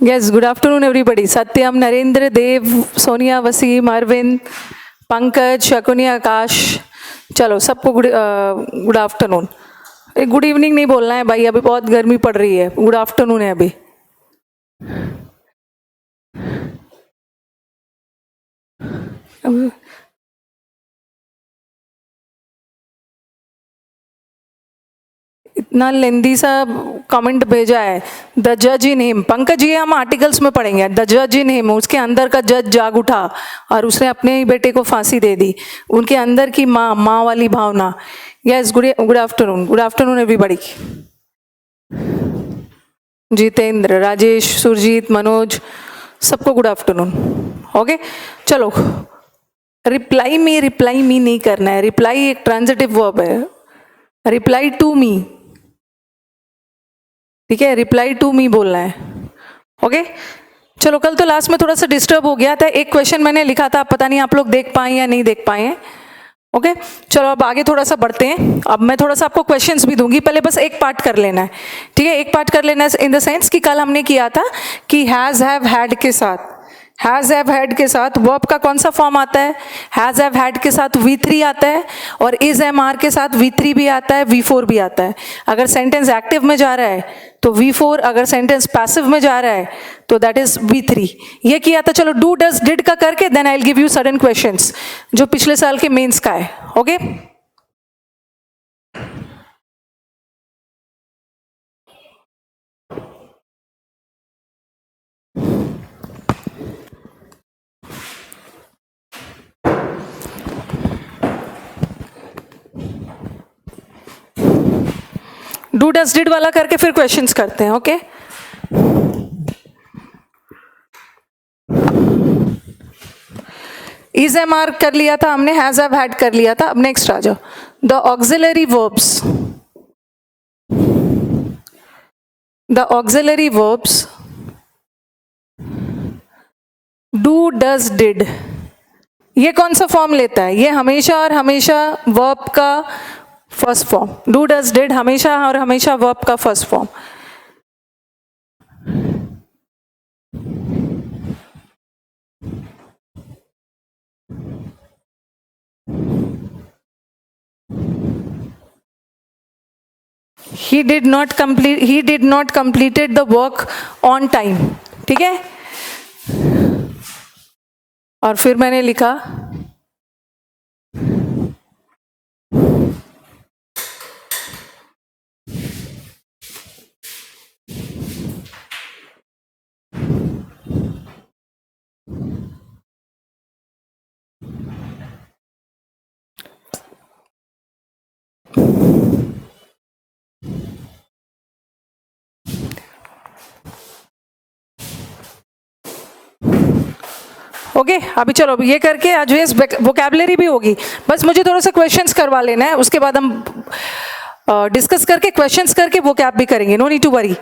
Yes, good afternoon everybody. Satyam, Narendra, Dev, Sonia, Wasim, Arvind, Pankaj, Shakuni, Akash. चलो सबको good afternoon. Good evening नहीं बोलना है भाई, अभी बहुत गर्मी पड़ रही है. गुड आफ्टरनून है अभी. इतना लेंदी सा कमेंट भेजा है. द जज इन हिम. पंकज ये हम आर्टिकल्स में पढ़ेंगे. द जज इन हिम, उसके अंदर का जज जाग उठा और उसने अपने ही बेटे को फांसी दे दी. उनके अंदर की माँ वाली भावना. Yes, good afternoon. Good afternoon everybody. Jitendra, Rajesh, Surjit, Manoj, सबको गुड आफ्टरनून. ओके, चलो. रिप्लाई मी नहीं करना है. रिप्लाई एक ट्रांजिटिव वर्ब है. रिप्लाई टू मी, ठीक है. रिप्लाई टू मी बोलना है. ओके, चलो. कल तो लास्ट में थोड़ा सा डिस्टर्ब हो गया था. एक क्वेश्चन मैंने लिखा था, पता नहीं आप लोग देख पाए या नहीं देख पाए हैं. ओके, चलो अब आगे थोड़ा सा बढ़ते हैं. अब मैं थोड़ा सा आपको क्वेश्चंस भी दूंगी, पहले बस एक पार्ट कर लेना है. ठीक है, एक पार्ट कर लेना है इन द सेंस कि कल हमने किया था कि हैज, हैव, हैड के साथ, हैज, हैव, हैड के साथ वर्ब का कौन सा फॉर्म आता है. हैज, हैव, हैड के साथ V3 आता है और इज, एम, आर के साथ V3 भी आता है, V4 भी आता है. अगर सेंटेंस एक्टिव में जा रहा है तो V4, अगर सेंटेंस पैसिव में जा रहा है तो दैट इज V3. ये किया था. चलो डू, डज, डिड का करके then I will give you sudden questions जो पिछले साल के मेंस का है. ओके, डू, डज, डिड वाला करके फिर क्वेश्चंस करते हैं. ओके, इज, एम, आर कर लिया था हमने, हैज, हैव, हैड कर लिया था. अब नेक्स्ट आ जाओ. The auxiliary verbs, the auxiliary verbs do, does, did, ये कौन सा फॉर्म लेता है. ये हमेशा और हमेशा वर्ब का first form. Do, does, did हमेशा और हमेशा वर्ब का first form. He did not completed the work on time. ठीक है, और फिर मैंने लिखा ओके. अभी चलो ये करके आज ये वोकैबुलरी भी होगी. बस मुझे थोड़ा सा क्वेश्चंस करवा लेना है, उसके बाद हम डिस्कस करके क्वेश्चंस करके वोकैब भी करेंगे. No need to worry.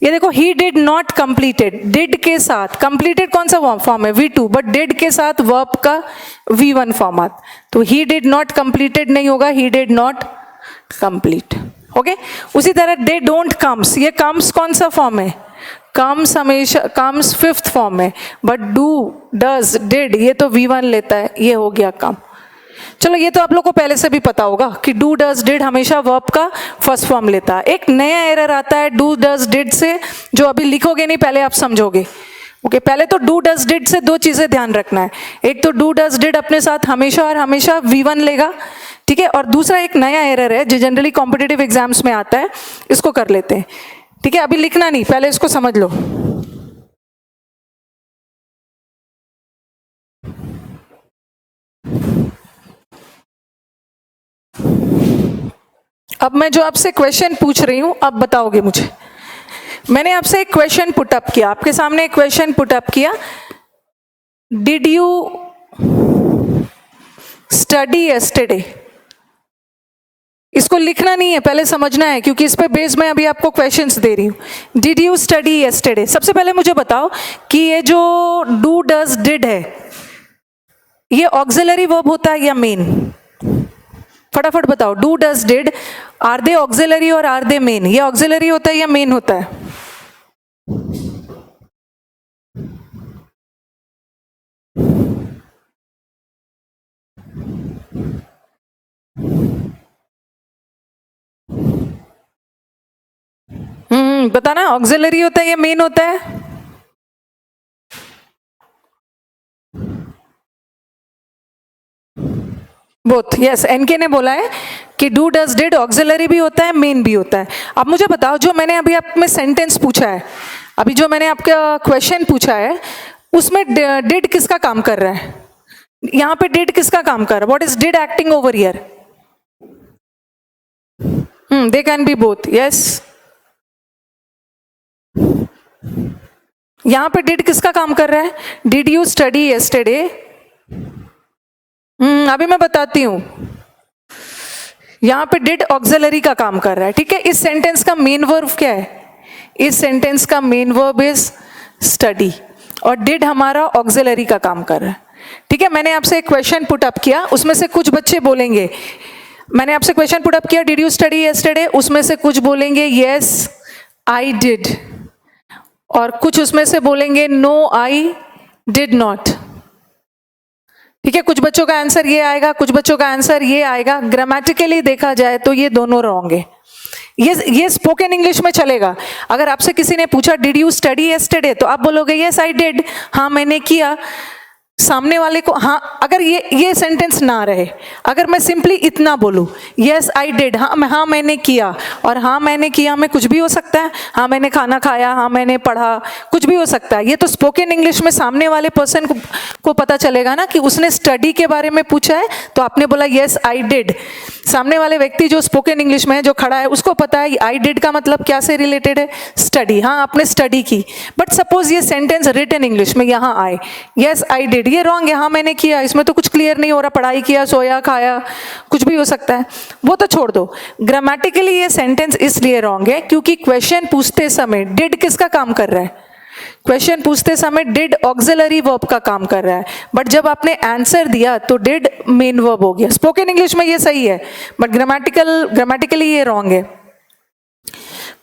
ये देखो, he did not completed. Did के साथ कंप्लीटेड कौन सा फॉर्म है, V2, बट डिड के साथ वर्ब का V1 फॉर्म आता. तो ही डिड नॉट कंप्लीटेड नहीं होगा, ही डिड नॉट कंप्लीट. ओके, उसी तरह दे डोंट कम्स, ये कम्स कौन सा फॉर्म है, कम्स हमेशा, कम्स फिफ्थ फॉर्म में. बट डू, डज, डिड ये तो V1 लेता है. ये हो गया कम. चलो ये तो आप लोग को पहले से भी पता होगा कि डू, डज, डिड हमेशा वर्ब का फर्स्ट फॉर्म लेता है. एक नया एरर आता है डू, डज, डिड से, जो अभी लिखोगे नहीं, पहले आप समझोगे. ओके, पहले तो डू, डज, डिड से दो चीजें ध्यान रखना है. एक तो डू, डज, डिड अपने साथ हमेशा और हमेशा V1 लेगा. ठीक है, और दूसरा एक नया एरर है जो जनरली कॉम्पिटिटिव एग्जाम्स में आता है, इसको कर लेते हैं. ठीक है, अभी लिखना नहीं, पहले इसको समझ लो. अब मैं जो आपसे क्वेश्चन पूछ रही हूं, अब बताओगे मुझे. मैंने आपसे एक क्वेश्चन पुटअप किया, आपके सामने एक क्वेश्चन पुटअप किया. Did you study yesterday. इसको लिखना नहीं है, पहले समझना है, क्योंकि इस पे बेस में अभी आपको क्वेश्चंस दे रही हूं. Did you study yesterday. सबसे पहले मुझे बताओ कि ये जो डू, डज, डिड है, ये ऑक्सिलरी वर्ब होता है या मेन. फटाफट बताओ. Do, does, did, are they auxiliary और आर दे मेन. ये ऑक्सिलरी होता है या मेन होता है. पता ना, ऑक्सिलरी होता है या मेन होता है? Both, yes. एनके ने बोला है कि डू डज डिड ऑक्सिलरी भी होता है, मेन भी होता है। अब मुझे बताओ, जो मैंने अभी आप में सेंटेंस पूछा है, अभी जो मैंने आपका क्वेश्चन पूछा है, उसमें डिड किसका काम कर रहा है? यहाँ पे डिड किसका काम कर रहा है? What is did acting over here? They can be both, yes. यहाँ पे डिड किसका काम कर रहा है? Did you study yesterday? अभी मैं बताती हूं। यहां पे डिड ऑक्सिलरी का काम कर रहा है, ठीक है। इस सेंटेंस का मेन वर्ब क्या है? इस सेंटेंस का मेन वर्ब इज स्टडी, और डिड हमारा ऑक्सिलरी का काम कर रहा है, ठीक है। मैंने आपसे एक क्वेश्चन पुट अप किया, उसमें से कुछ बच्चे बोलेंगे, मैंने आपसे क्वेश्चन पुट अप किया, डिड यू स्टडी यस्टरडे? उसमें से कुछ बोलेंगे यस आई डिड, और कुछ उसमें से बोलेंगे नो आई डिड नॉट, ठीक है। कुछ बच्चों का आंसर ये आएगा, कुछ बच्चों का आंसर ये आएगा। ग्रामेटिकली देखा जाए तो ये दोनों रॉन्ग है। ये स्पोकन इंग्लिश में चलेगा। अगर आपसे किसी ने पूछा डिड यू स्टडी यस्टरडे, तो आप बोलोगे यस आई डिड, हाँ मैंने किया। सामने वाले को हाँ, अगर ये सेंटेंस ना रहे, अगर मैं सिंपली इतना बोलूं यस आई डिड, हाँ मैंने किया, और हाँ मैंने किया में कुछ भी हो सकता है। हाँ मैंने खाना खाया, हाँ मैंने पढ़ा, कुछ भी हो सकता है। ये तो स्पोकन इंग्लिश में सामने वाले पर्सन को पता चलेगा ना कि उसने स्टडी के बारे में पूछा है, तो आपने बोला यस आई डिड। सामने वाले व्यक्ति जो स्पोकन इंग्लिश में है, जो खड़ा है, उसको पता है आई डिड का मतलब क्या से रिलेटेड है? स्टडी। हाँ आपने स्टडी की। बट सपोज ये सेंटेंस रिटन इंग्लिश में यहाँ आए यस आई डिड, ये रॉन्ग है। हाँ मैंने किया, इसमें तो कुछ क्लियर नहीं हो रहा, पढ़ाई किया, सोया, खाया, कुछ भी हो सकता है, वो तो छोड़ दो। ग्रामेटिकली ये सेंटेंस इसलिए रॉन्ग है क्योंकि क्वेश्चन पूछते समय डिड किसका काम कर रहा है? क्वेश्चन पूछते समय डिड ऑक्सिलरी वर्ब का काम कर रहा है, बट जब आपने आंसर दिया तो डिड मेन वर्ब हो गया। स्पोकन इंग्लिश में ये सही है, बट ग्रामेटिकली ये रॉन्ग है।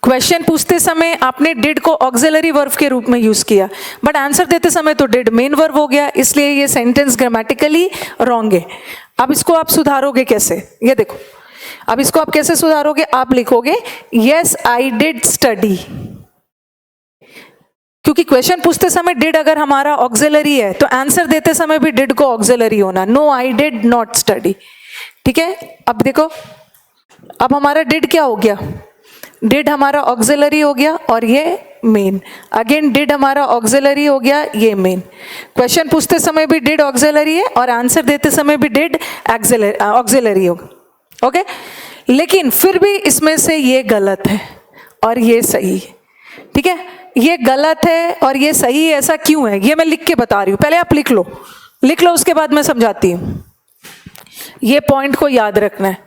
क्वेश्चन पूछते समय आपने डिड को ऑक्सिलरी वर्ब के रूप में यूज किया, बट आंसर देते समय तो डिड मेन वर्ब हो गया, इसलिए ये सेंटेंस ग्रामेटिकली रॉन्ग है। अब इसको आप सुधारोगे कैसे? ये देखो, अब इसको आप कैसे सुधारोगे? आप लिखोगे यस आई डिड स्टडी, क्योंकि क्वेश्चन पूछते समय डिड अगर हमारा ऑक्सिलरी है तो आंसर देते समय भी डिड को ऑक्सिलरी होना। No I did not study, ठीक है। अब देखो, अब हमारा डिड क्या हो गया? डिड हमारा ऑक्सिलरी हो गया और ये मेन। अगेन डिड हमारा ऑक्सिलरी हो गया, ये मेन। क्वेश्चन पूछते समय भी डिड ऑक्सिलरी है और आंसर देते समय भी डिड ऑक्सिलरी होगा, ओके। लेकिन फिर भी इसमें से ये गलत है और ये सही है, ठीक है। ये गलत है और ये सही है, ऐसा क्यों है ये मैं लिख के बता रही हूं। पहले आप लिख लो, उसके बाद मैं समझाती हूं। ये पॉइंट को याद रखना है।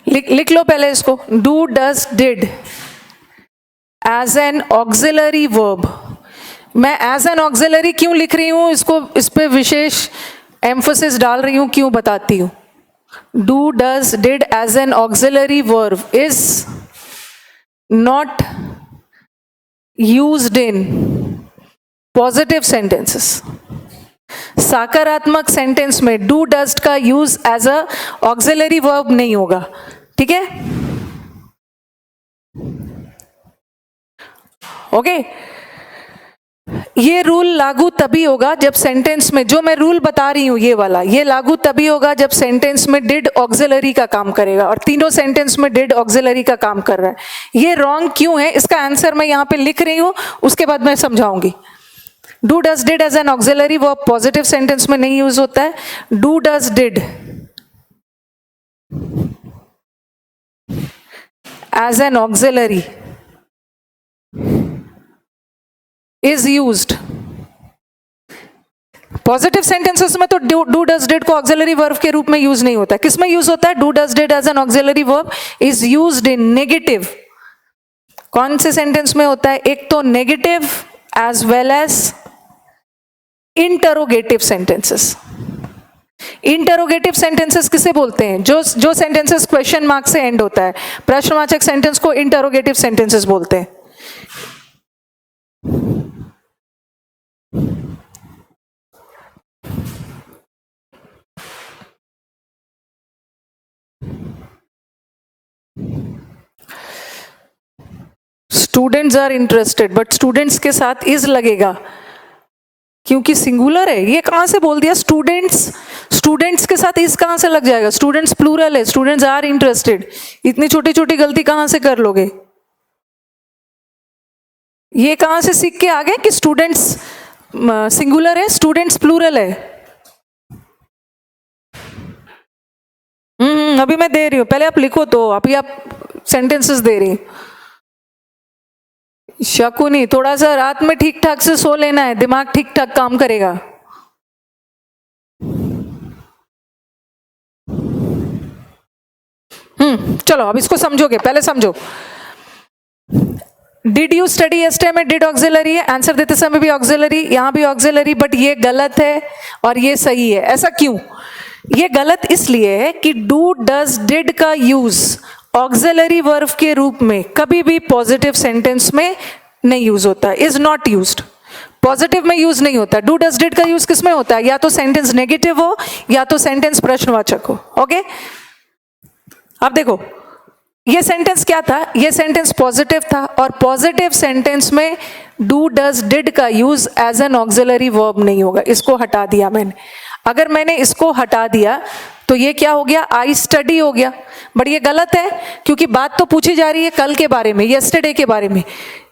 लिख लो पहले इसको। Do does did as an auxiliary verb. मैं एज एन ऑक्सिलरी क्यों लिख रही हूं, इस पे विशेष एम्फोसिस डाल रही हूं, क्यों बताती हूं। Do does did as an auxiliary verb is not used in positive sentences. सकारात्मक सेंटेंस में do does का use as a auxiliary verb नहीं होगा, ठीक है, ओके। ये रूल लागू तभी होगा जब सेंटेंस में, जो मैं रूल बता रही हूं ये वाला, ये लागू तभी होगा जब सेंटेंस में डिड ऑक्सिलरी का काम करेगा, और तीनों सेंटेंस में डिड ऑक्सिलरी का काम कर रहा है। ये रॉन्ग क्यों है, इसका आंसर मैं यहां पे लिख रही हूं, उसके बाद मैं समझाऊंगी। Do does did as an auxiliary verb positive sentence में नहीं यूज होता है। Do does did as an auxiliary is used positive sentences में, तो डू डज डिड को ऑक्सिलरी वर्ब के रूप में यूज नहीं होता है। किस में यूज होता है? Do does did as an auxiliary verb is used in negative. कौन से सेंटेंस में होता है? एक तो negative as well as interrogative sentences. Interrogative sentences किसे बोलते हैं? जो सेंटेंसेस क्वेश्चन मार्क से एंड होता है, प्रश्नवाचक सेंटेंस को इंटरोगेटिव सेंटेंसेस बोलते हैं। Students are interested, but students के साथ इज लगेगा क्योंकि सिंगुलर है। ये कहां से बोल दिया स्टूडेंट्स? स्टूडेंट्स के साथ इस कहां से लग जाएगा? स्टूडेंट्स प्लूरल है, स्टूडेंट्स आर इंटरेस्टेड। इतनी छोटी छोटी गलती कहां से कर लोगे? ये कहां से सीख के आ गए कि स्टूडेंट्स सिंगुलर है, स्टूडेंट्स प्लूरल है? अभी मैं दे रही हूं, पहले आप लिखो तो। अभी आप सेंटेंसेस दे रही। शकुनी, थोड़ा सा रात में ठीक ठाक से सो लेना है, दिमाग ठीक ठाक काम करेगा। चलो अब इसको समझोगे, पहले समझो। डिड यू स्टडी यस्टरडे में डिड ऑक्सिलरी है, आंसर देते समय भी ऑक्सिलरी, यहां भी ऑक्सिलरी, बट ये गलत है और ये सही है। ऐसा क्यों? ये गलत इसलिए है कि डू डज डिड का यूज ऑक्सिलरी वर्ब के रूप में कभी भी पॉजिटिव सेंटेंस में नहीं यूज होता है, इज नॉट यूज्ड। पॉजिटिव में यूज नहीं होता। डू डज डिड का यूज किस में होता है? या तो सेंटेंस नेगेटिव हो या तो सेंटेंस प्रश्नवाचक हो। ओके, अब देखो ये सेंटेंस क्या था? ये सेंटेंस पॉजिटिव था और पॉजिटिव सेंटेंस में डू डज डिड का use as an auxiliary verb नहीं होगा। इसको हटा दिया मैंने। अगर मैंने इसको हटा दिया तो ये क्या हो गया? आई स्टडी हो गया। बट ये गलत है क्योंकि बात तो पूछी जा रही है कल के बारे में, यस्टरडे के बारे में।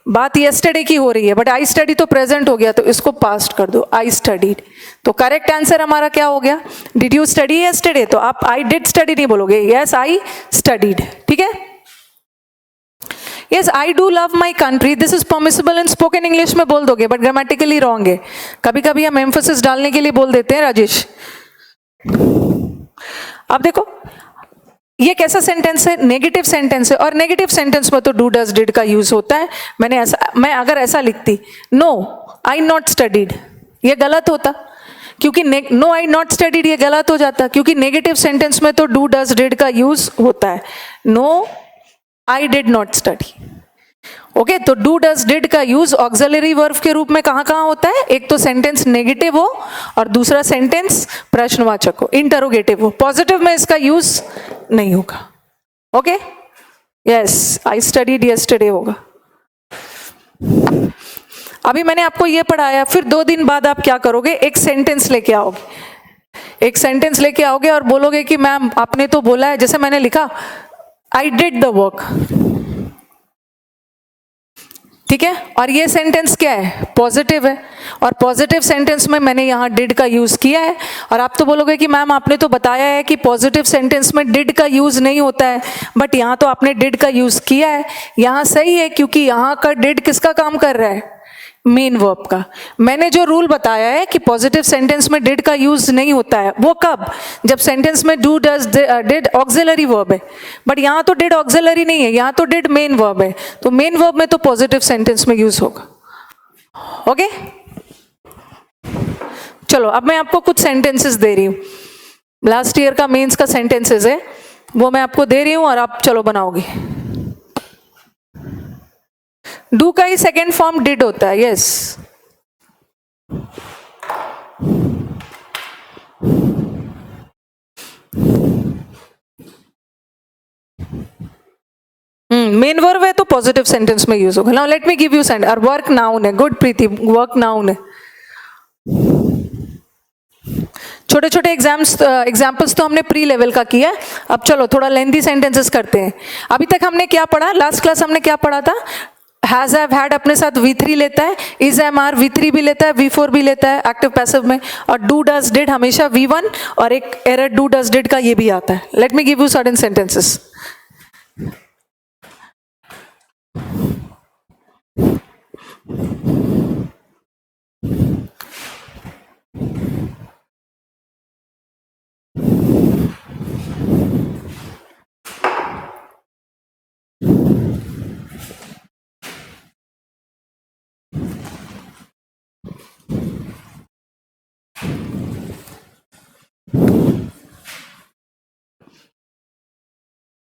बात यस्टरडे की हो रही है, बट आई स्टडी तो प्रेजेंट हो गया, तो इसको पास्ट कर दो, आई स्टडीड। तो करेक्ट आंसर हमारा क्या हो गया? Did you study yesterday? तो आप आई डिड स्टडी नहीं बोलोगे, यस आई स्टडीड। ठीक है। Yes, I do love my country, this is permissible in spoken English में बोल दोगे, बट ग्रामेटिकली रॉन्ग है। कभी कभी हम एम्फोसिस डालने के लिए बोल देते हैं, राजेश। अब देखो ये कैसा सेंटेंस है? नेगेटिव सेंटेंस है, और नेगेटिव सेंटेंस में तो डू डज डिड का यूज होता है। मैं अगर ऐसा लिखती, नो आई नॉट स्टडीड, ये गलत होता क्योंकि नो आई नॉट स्टडीड ये गलत हो जाता क्योंकि नेगेटिव सेंटेंस में तो डू डज डिड का यूज होता है। No I did not study. Okay, तो डू डज डिड का यूज ऑक्सिलरी वर्ब के रूप में कहां कहां होता है? एक तो सेंटेंस नेगेटिव हो और दूसरा सेंटेंस प्रश्नवाचक हो, इंटरोगेटिव हो। पॉजिटिव में इसका यूज नहीं होगा। Okay, yes, I studied yesterday होगा। अभी मैंने आपको ये पढ़ाया, फिर 2 दिन बाद आप क्या करोगे? एक सेंटेंस लेके आओगे। एक सेंटेंस लेके आओगे और बोलोगे कि मैम आपने तो बोला है, जैसे मैंने लिखा आई डिड द वर्क। ठीक है, और ये सेंटेंस क्या है? पॉजिटिव है, और पॉजिटिव सेंटेंस में मैंने यहाँ डिड का यूज किया है। और आप तो बोलोगे कि मैम आपने तो बताया है कि पॉजिटिव सेंटेंस में डिड का यूज नहीं होता है, बट यहाँ तो आपने डिड का यूज किया है। यहाँ सही है क्योंकि यहाँ का डिड किसका काम कर रहा है? मेन वर्ब का। मैंने जो रूल बताया है कि पॉजिटिव सेंटेंस में डिड का यूज नहीं होता है, वो कब? जब सेंटेंस में do does did auxiliary verb है, बट यहाँ तो डिड ऑक्सिलरी नहीं है, यहाँ तो डिड मेन वर्ब है, तो मेन वर्ब में तो पॉजिटिव सेंटेंस में यूज होगा। ओके, चलो अब मैं आपको कुछ सेंटेंसेस दे रही हूँ। लास्ट ईयर का मेंस का सेंटेंसेस है, वो मैं आपको दे रही हूँ और आप चलो बनाओगे। डू का ही सेकेंड फॉर्म डिड होता है। यस, मेन वर्ब है तो पॉजिटिव सेंटेंस में यूज होगा। Now let me give you sent और वर्क नाउन है। गुड प्रीति, वर्क नाउन है। छोटे छोटे एग्जाम्पल्स तो हमने प्री लेवल का किया। अब चलो थोड़ा लेंथी सेंटेंसेस करते हैं। अभी तक हमने क्या पढ़ा? लास्ट क्लास हमने क्या पढ़ा था? हैज हैव हैड अपने साथ V3 लेता है, इज एम आर V3 भी लेता है, V4 भी लेता है एक्टिव पैसिव में, और डू डज डिड हमेशा V1, और एक एरर डू डज डिड का ये भी आता है। Let me give you certain sentences.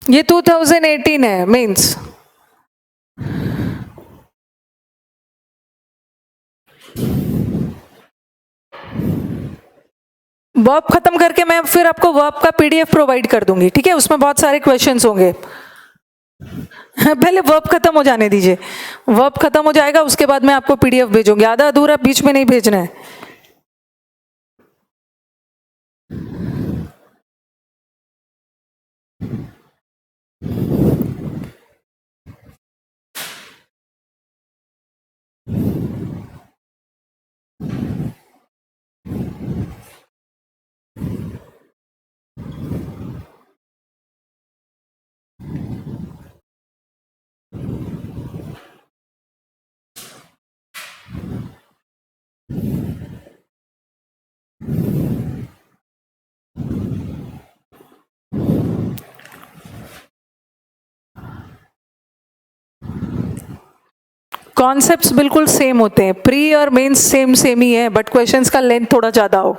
ये 2018 है मेंस। वर्ब खत्म करके मैं फिर आपको वर्ब का PDF प्रोवाइड कर दूंगी, ठीक है? उसमें बहुत सारे क्वेश्चंस होंगे। पहले वर्ब खत्म हो जाने दीजिए, वर्ब खत्म हो जाएगा उसके बाद मैं आपको पीडीएफ भेजूंगी, आधा अधूरा बीच में नहीं भेजना है। कॉन्सेप्ट्स बिल्कुल सेम होते हैं, प्री और मेंस सेम सेम ही है, बट क्वेश्चंस का लेंथ थोड़ा ज्यादा हो।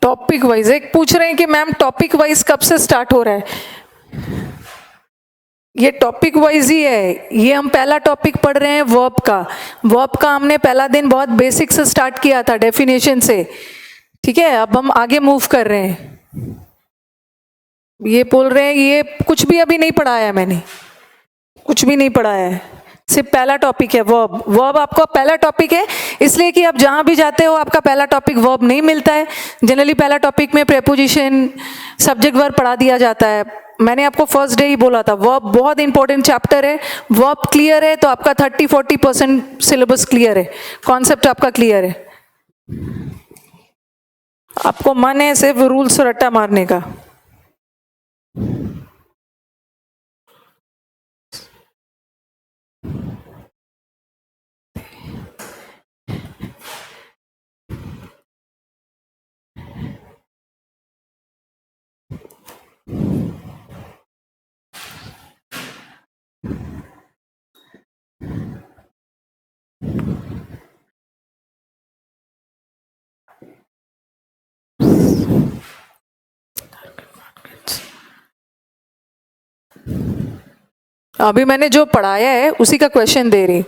टॉपिक वाइज एक पूछ रहे हैं कि मैम टॉपिक वाइज कब से स्टार्ट हो रहा है? ये टॉपिक वाइज ही है, ये हम पहला टॉपिक पढ़ रहे हैं वर्ब का। वर्ब का हमने पहला दिन बहुत बेसिक से स्टार्ट किया था, डेफिनेशन से, ठीक है। अब हम आगे मूव कर रहे हैं। ये बोल रहे हैं ये कुछ भी अभी नहीं पढ़ाया है, मैंने कुछ भी नहीं पढ़ाया है, सिर्फ पहला टॉपिक है वर्ब। वर्ब आपका पहला टॉपिक है, इसलिए कि आप जहां भी जाते हो आपका पहला टॉपिक वर्ब नहीं मिलता है। जनरली पहला टॉपिक में प्रेपोजिशन, सब्जेक्ट वर्ब पढ़ा दिया जाता है। मैंने आपको फर्स्ट डे ही बोला था वर्ब बहुत इंपॉर्टेंट चैप्टर है। वर्ब क्लियर है तो आपका 30-40% सिलेबस क्लियर है, कॉन्सेप्ट आपका क्लियर है। आपको मन है सिर्फ रूल्स रट्टा मारने का। अभी मैंने जो पढ़ाया है उसी का क्वेश्चन दे रही।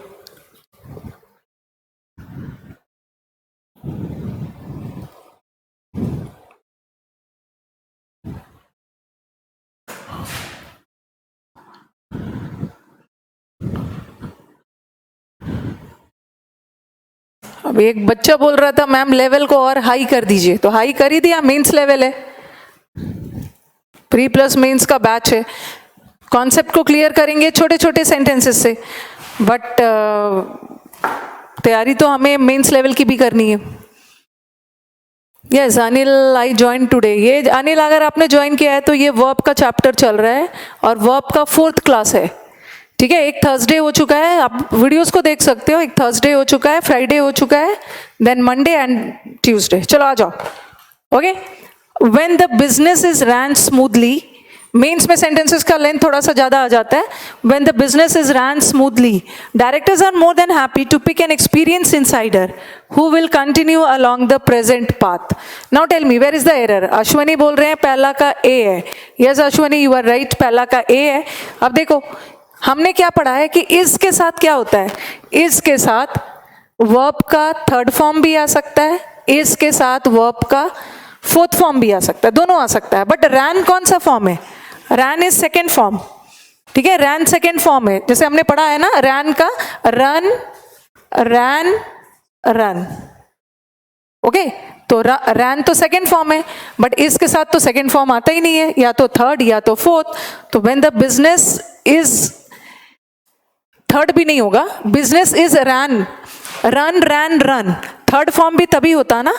अब एक बच्चा बोल रहा था मैम लेवल को और हाई कर दीजिए, तो हाई कर ही दिया, मेंस लेवल है, प्री प्लस मेंस का बैच है। कॉन्सेप्ट को क्लियर करेंगे छोटे छोटे सेंटेंसेस से, बट तैयारी तो हमें मेंस लेवल की भी करनी है। Yes Anil, I join today. ये अनिल अगर आपने ज्वाइन किया है तो ये वर्ब का चैप्टर चल रहा है और वर्ब का 4th क्लास है, ठीक है। एक थर्सडे हो चुका है, आप वीडियोस को देख सकते हो। एक थर्सडे हो चुका है, फ्राइडे हो चुका है, देन मंडे एंड ट्यूसडे। चलो आ जाओ। Okay, when the business is run smoothly, mains में सेंटेंसेस का लेंथ थोड़ा सा ज्यादा आ जाता है। When the business is run smoothly, directors are more than happy to pick an experience insider who will continue along the present path. Now tell me where is the error. Ashwani बोल रहे हैं पहला का ए है। Yes Ashwani, you are right, पहला का A है। अब देखो हमने क्या पढ़ा है कि इस के साथ क्या होता है, इस के साथ वर्ब का 3rd फॉर्म भी आ सकता है, इस के साथ वर्ब का 4th फॉर्म भी आ सकता है, दोनों आ सकता है। बट रैन कौन सा फॉर्म है? रैन इज 2nd फॉर्म, ठीक है। रैन 2nd फॉर्म है, जैसे हमने पढ़ा है ना रैन का, रन रैन रन, ओके। तो रैन तो 2nd फॉर्म है, बट इसके साथ तो 2nd फॉर्म आता ही नहीं है, या तो 3rd या तो 4th। तो when the business is, 3rd भी नहीं होगा, business is run, run rain run. 3rd form भी तभी होता ना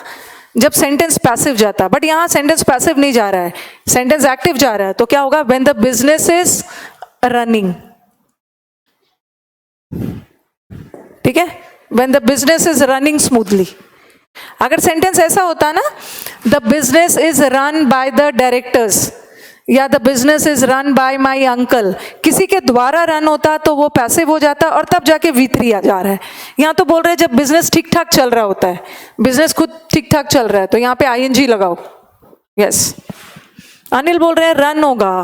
जब सेंटेंस पैसिव जाता, बट यहां सेंटेंस पैसिव नहीं जा रहा है, सेंटेंस एक्टिव जा रहा है। तो क्या होगा? When the business is running. ठीक है, when the business is running smoothly. अगर सेंटेंस ऐसा होता ना, the business is run by the directors या the business is run by my uncle, किसी के द्वारा रन होता तो वो पैसिव हो जाता और तब जाके V3 आ जा रहा है। यहाँ तो बोल रहे हैं जब बिजनेस ठीक ठाक चल रहा होता है, बिजनेस खुद ठीक ठाक चल रहा है, तो यहाँ पे ING लगाओ। यस, अनिल बोल रहे हैं रन होगा,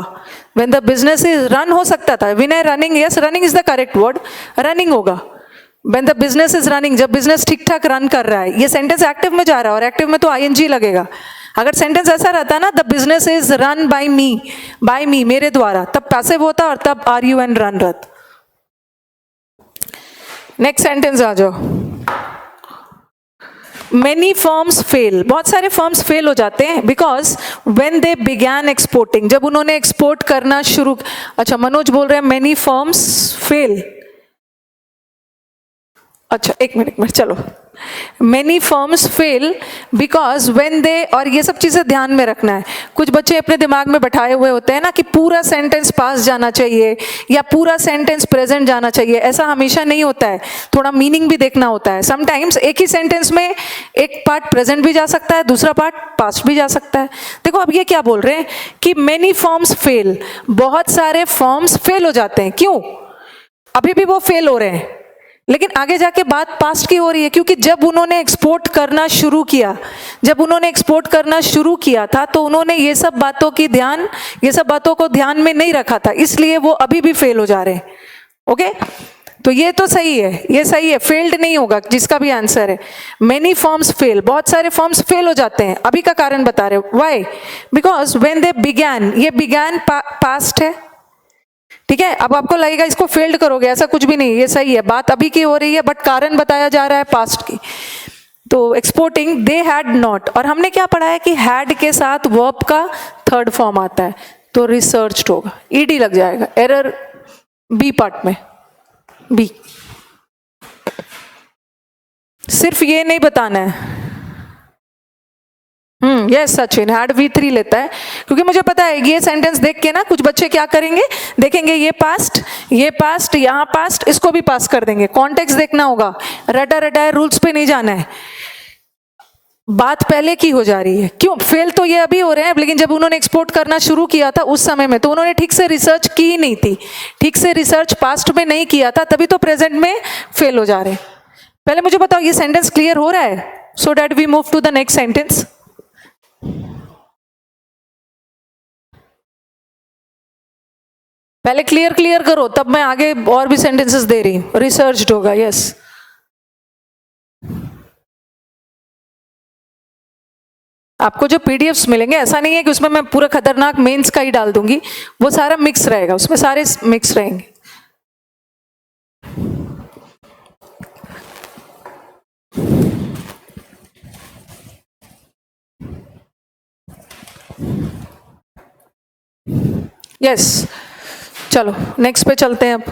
when the business is run हो सकता था, Vinay running, yes running is the correct word, running होगा when the business is running, जब बिजनेस ठीक ठाक रन कर रहा है। ये सेंटेंस एक्टिव में जा रहा है और एक्टिव में तो ING लगेगा। अगर सेंटेंस ऐसा रहता ना, the business is run by me, मेरे द्वारा, तब पैसिव होता और तब RUN रन रहता। नेक्स्ट सेंटेंस आ जाओ। मेनी फर्म्स फेल, बहुत सारे फर्म्स फेल हो जाते हैं because when they began exporting, जब उन्होंने एक्सपोर्ट करना शुरू। अच्छा, मनोज बोल रहे हैं मेनी फर्म्स फेल। अच्छा एक मिनट, चलो, many firms fail because when they, और ये सब चीजें ध्यान में रखना है। कुछ बच्चे अपने दिमाग में बैठाए हुए होते हैं ना कि पूरा सेंटेंस पास जाना चाहिए या पूरा सेंटेंस प्रेजेंट जाना चाहिए, ऐसा हमेशा नहीं होता है, थोड़ा मीनिंग भी देखना होता है। समटाइम्स एक ही सेंटेंस में एक पार्ट प्रेजेंट भी जा सकता है, दूसरा पार्ट पास्ट भी जा सकता है। देखो अब ये क्या बोल रहे हैं कि मेनी फर्म्स फेल, बहुत सारे फर्म्स फेल हो जाते हैं। क्यों? अभी भी वो फेल हो रहे हैं, लेकिन आगे जाके बात पास्ट की हो रही है, क्योंकि जब उन्होंने एक्सपोर्ट करना शुरू किया, था तो उन्होंने ये सब बातों को ध्यान में नहीं रखा था, इसलिए वो अभी भी फेल हो जा रहे हैं। ओके, तो ये तो सही है, फेल्ड नहीं होगा जिसका भी आंसर है। मेनी फर्म्स फेल, बहुत सारे फर्म्स फेल हो जाते हैं। अभी का कारण बता रहे, why? Because when they began, ये बिगैन पास्ट है, ठीक है। अब आपको लगेगा इसको फेल्ड करोगे, ऐसा कुछ भी नहीं, ये सही है, बात अभी की हो रही है बट कारण बताया जा रहा है पास्ट की। तो एक्सपोर्टिंग, दे हैड नॉट, और हमने क्या पढ़ा है कि हैड के साथ वर्ब का थर्ड फॉर्म आता है, तो रिसर्च्ड होगा, ED लग जाएगा। एरर बी पार्ट में, बी। सिर्फ ये नहीं बताना है। यस सचिन, हैड V3 लेता है, क्योंकि मुझे पता है ये सेंटेंस देख के ना कुछ बच्चे क्या करेंगे, देखेंगे ये पास्ट, यहाँ पास्ट, इसको भी पास कर देंगे। कॉन्टेक्स्ट देखना होगा, रटा है, रूल्स पे नहीं जाना है। बात पहले की हो जा रही है। क्यों फेल? तो ये अभी हो रहे हैं, लेकिन जब उन्होंने एक्सपोर्ट करना शुरू किया था उस समय में तो उन्होंने ठीक से रिसर्च की ही नहीं थी, ठीक से रिसर्च पास्ट में नहीं किया था, तभी तो प्रेजेंट में फेल हो जा रहे हैं। पहले मुझे बताओ ये सेंटेंस क्लियर हो रहा है, so that we move to the next sentence. पहले क्लियर करो, तब मैं आगे और भी सेंटेंसेस दे रही हूं। रिसर्च्ड होगा, यस। आपको जो PDFs मिलेंगे, ऐसा नहीं है कि उसमें मैं पूरा खतरनाक मेंस का ही डाल दूंगी, वो सारा मिक्स रहेगा, उसमें सारे मिक्स रहेंगे। यस, चलो नेक्स्ट पे चलते हैं अब।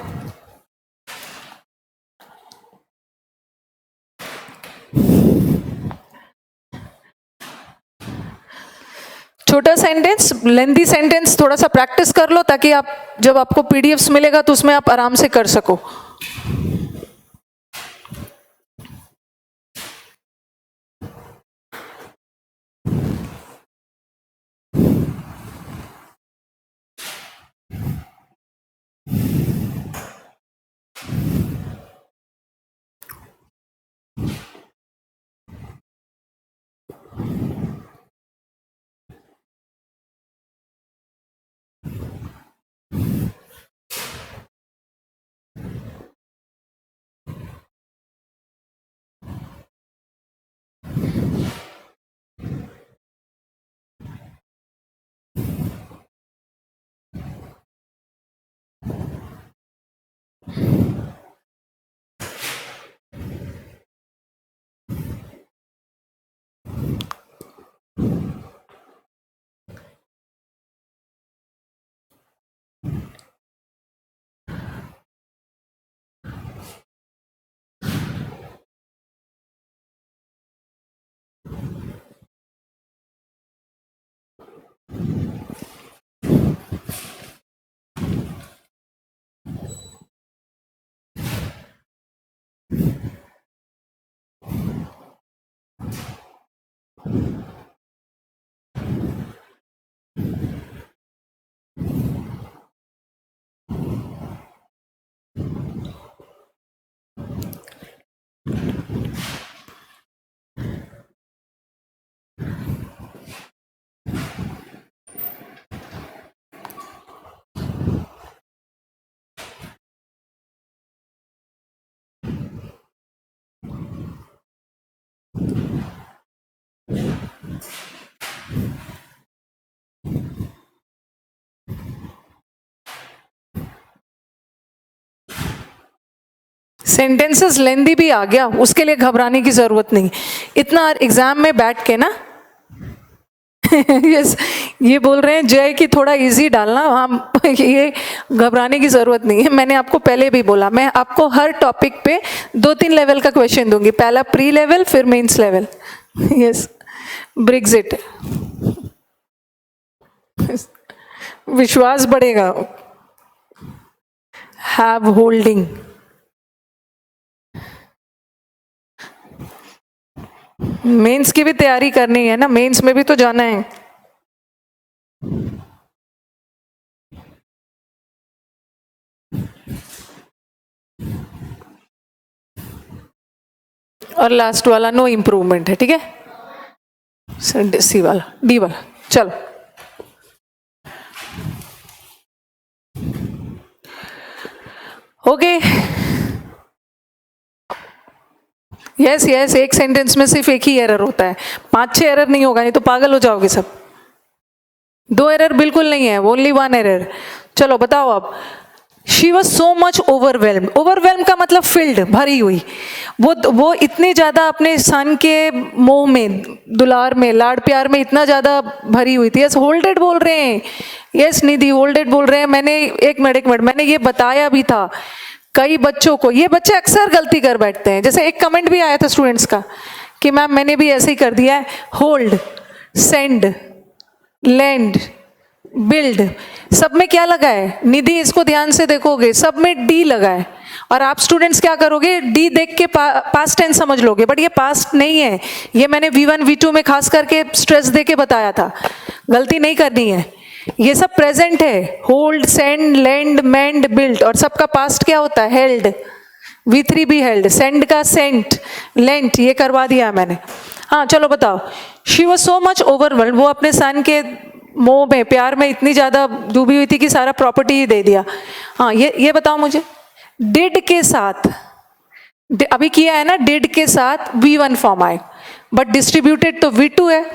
छोटा सेंटेंस, लेंथी सेंटेंस थोड़ा सा प्रैक्टिस कर लो, ताकि आप जब आपको PDFs मिलेगा तो उसमें आप आराम से कर सको। सेंटेंसेस लेंदी भी आ गया, उसके लिए घबराने की जरूरत नहीं। इतना एग्जाम में बैठ के ना यस ये बोल रहे हैं जय कि थोड़ा इजी डालना, हम ये घबराने की जरूरत नहीं है। मैंने आपको पहले भी बोला, मैं आपको हर टॉपिक पे 2-3 लेवल का क्वेश्चन दूंगी, पहला प्री लेवल फिर मेंस लेवल। यस ब्रेक्सिट, विश्वास बढ़ेगा। हैव होल्डिंग, मेंस की भी तैयारी करनी है ना, मेंस में भी तो जाना है। और लास्ट वाला नो इम्प्रूवमेंट है, ठीक है। सी वाला, डी वाला, चलो ओके। यस यस, एक सेंटेंस में सिर्फ एक ही एरर होता है, 5-6 एरर नहीं होगा, नहीं तो पागल हो जाओगे सब। 2 एरर बिल्कुल नहीं है, ओनली 1 एरर। चलो बताओ अब। She was so much overwhelm, overwhelm का मतलब फिल्ड, भरी हुई। वो इतनी ज्यादा अपने सन के मोह में, दुलार में, लाड़ प्यार में इतना ज्यादा भरी हुई थी। यस होल्डेड बोल रहे हैं, यस निधि होल्डेड बोल रहे हैं। मैंने एक मिनट मैंने ये बताया भी था कई बच्चों को, ये बच्चे अक्सर गलती कर बैठते हैं। जैसे एक कमेंट भी आया था स्टूडेंट्स का कि मैम मैंने भी ऐसे ही कर दिया है, होल्ड, सेंड, लैंड, बिल्ड, सब में क्या लगा है निधि, इसको ध्यान से देखोगे सब में डी लगा है। और आप स्टूडेंट्स क्या करोगे, डी देख के पास्ट टेंस समझ लोगे, बट ये पास्ट नहीं है। ये मैंने V1 V2 में खास करके स्ट्रेस दे के बताया था, गलती नहीं करनी है। ये सब प्रेजेंट है, होल्ड, सेंड, लैंड, मेंड, बिल्ड, और सबका पास्ट क्या होता है, हेल्ड। V3 भी हेल्ड, सेंड का सेंट, लेंट, ये करवा दिया मैंने। हाँ चलो बताओ। She was so much overwhelmed, वो अपने सन के मोह में, प्यार में इतनी ज्यादा डूबी हुई थी कि सारा प्रॉपर्टी ही दे दिया। हाँ ये बताओ मुझे, डिड के साथ, अभी किया है ना, डिड के साथ V1 फॉर्म आए, बट डिस्ट्रीब्यूटेड तो V2 है।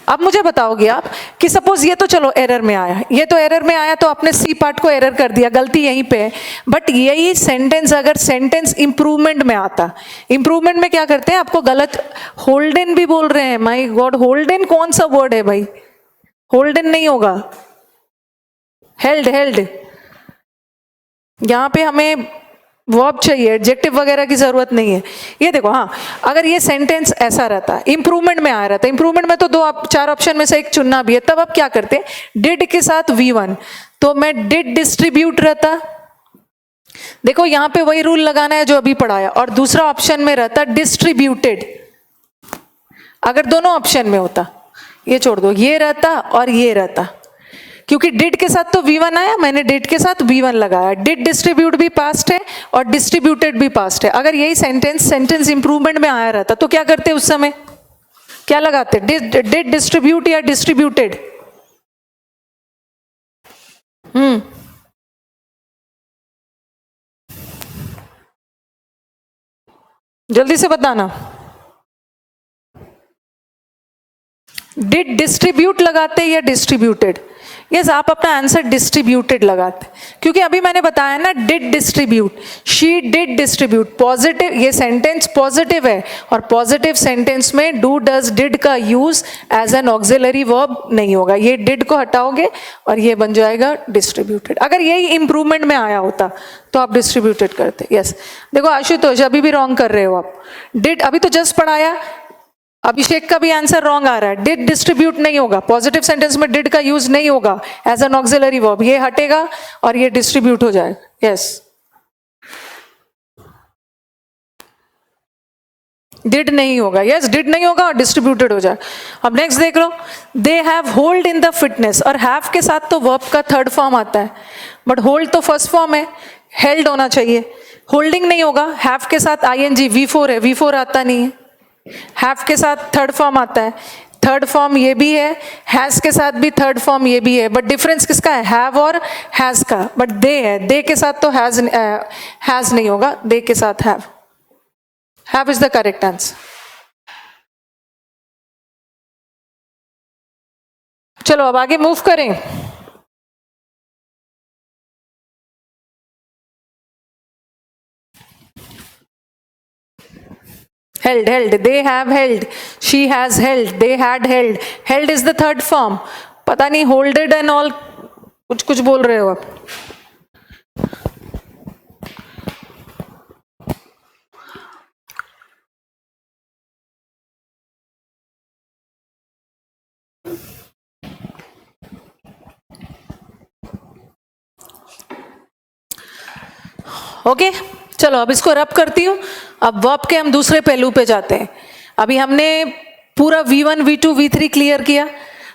अब मुझे बताओगे आप कि सपोज ये तो चलो एरर में आया, ये तो एरर में आया, तो आपने सी पार्ट को एरर कर दिया, गलती यहीं पे है। बट यही सेंटेंस अगर सेंटेंस इंप्रूवमेंट में आता, इंप्रूवमेंट में क्या करते हैं, आपको गलत होल्डन भी बोल रहे हैं। माय गॉड, होल्डन कौन सा वर्ड है भाई, होल्डन नहीं होगा, हेल्ड, हेल्ड। यहां पे हमें वर्ब चाहिए, एडजेक्टिव वगैरह की जरूरत नहीं है। ये देखो, हाँ अगर ये सेंटेंस ऐसा रहता, इंप्रूवमेंट में आ रहा था, इंप्रूवमेंट में तो 4 ऑप्शन में से एक चुनना भी है, तब आप क्या करते, डिड के साथ V1, तो मैं डिड डिस्ट्रीब्यूट रहता। देखो यहां पे वही रूल लगाना है जो अभी पढ़ाया, और दूसरा ऑप्शन में रहता डिस्ट्रीब्यूटेड। अगर दोनों ऑप्शन में होता, ये छोड़ दो, ये रहता और ये रहता, क्योंकि डिड के साथ तो V1 आया, मैंने डिड के साथ V1 लगाया। डिड डिस्ट्रीब्यूट भी पास्ट है और डिस्ट्रीब्यूटेड भी पास्ट है। अगर यही सेंटेंस इंप्रूवमेंट में आया रहता तो क्या करते उस समय, क्या लगाते, डिड डिस्ट्रीब्यूट या डिस्ट्रीब्यूटेड। जल्दी से बताना, डिड डिस्ट्रीब्यूट लगाते या डिस्ट्रीब्यूटेड। यस आप अपना आंसर डिस्ट्रीब्यूटेड लगाते, क्योंकि अभी मैंने बताया ना, did distribute, she did distribute, positive, ये सेंटेंस पॉजिटिव है, और पॉजिटिव सेंटेंस में डू, डज, डिड का use as an auxiliary verb नहीं होगा। ये डिड को हटाओगे और ये बन जाएगा डिस्ट्रीब्यूटेड। अगर यही इंप्रूवमेंट में आया होता तो आप डिस्ट्रीब्यूटेड करते। यस देखो आशुतोष अभी भी रॉन्ग कर रहे हो आप, डिड अभी तो जस्ट पढ़ाया, अभिषेक का भी आंसर रॉन्ग आ रहा है। डिड डिस्ट्रीब्यूट नहीं होगा, पॉजिटिव सेंटेंस में डिड का यूज नहीं होगा एज एन ऑक्सिलरी वर्ब, ये हटेगा और ये डिस्ट्रीब्यूट हो जाएगा। यस डिड नहीं होगा, यस डिड नहीं होगा और डिस्ट्रीब्यूटेड हो जाए। अब नेक्स्ट देख लो, they have hold in the fitness, और हैव के साथ तो वर्ब का थर्ड फॉर्म आता है, बट होल्ड तो फर्स्ट फॉर्म है, हेल्ड होना चाहिए, होल्डिंग नहीं होगा। हैव के साथ आईएनजी V4 है, V4 आता नहीं है। हैव के साथ थर्ड फॉर्म आता है, थर्ड फॉर्म ये भी है, हैज के साथ भी थर्ड फॉर्म ये भी है, बट डिफरेंस किसका है, हैव और हैज का, बट दे है, दे के साथ तो हैज नहीं होगा, दे के साथ have. Have is the correct answer. चलो अब आगे मूव करें। Held, held, they have held, she has held, they had held, held is the third form। पता नहीं holded and all कुछ कुछ बोल रहे हो आप। ओके चलो अब इसको रब करती हूँ। अब वर्ब के हम दूसरे पहलू पे जाते हैं। अभी हमने पूरा V1, V2, V3 क्लियर किया,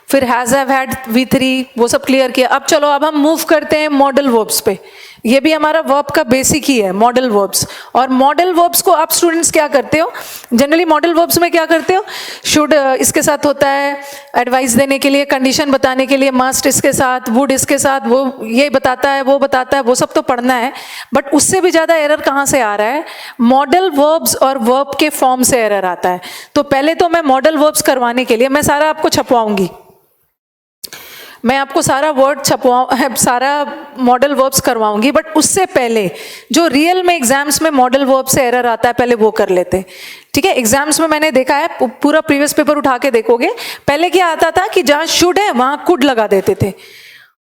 फिर हैज, हैव, हैड, V3 वो सब क्लियर किया। अब चलो अब हम मूव करते हैं मॉडल वर्ब्स पे। ये भी हमारा वर्ब का बेसिक ही है, मॉडल वर्ब्स। और मॉडल वर्ब्स को आप स्टूडेंट्स क्या करते हो, जनरली मॉडल वर्ब्स में क्या करते हो, शुड इसके साथ होता है एडवाइस देने के लिए, कंडीशन बताने के लिए, मस्ट इसके साथ, वुड इसके साथ, वो ये बताता है, वो बताता है, वो सब तो पढ़ना है। बट उससे भी ज़्यादा एरर कहाँ से आ रहा है, मॉडल वर्ब्स और वर्ब के फॉर्म से एरर आता है। तो पहले तो मैं मॉडल वर्ब्स करवाने के लिए मैं सारा आपको छपवाऊंगी, मैं आपको सारा सारा मॉडल वर्ब्स करवाऊंगी, बट उससे पहले जो रियल में एग्जाम्स में मॉडल वर्ब से एरर आता है पहले वो कर लेते हैं, ठीक है। एग्जाम्स में मैंने देखा है, पूरा प्रीवियस पेपर उठा के देखोगे, पहले क्या आता था कि जहां शुड है वहां कुड लगा देते थे,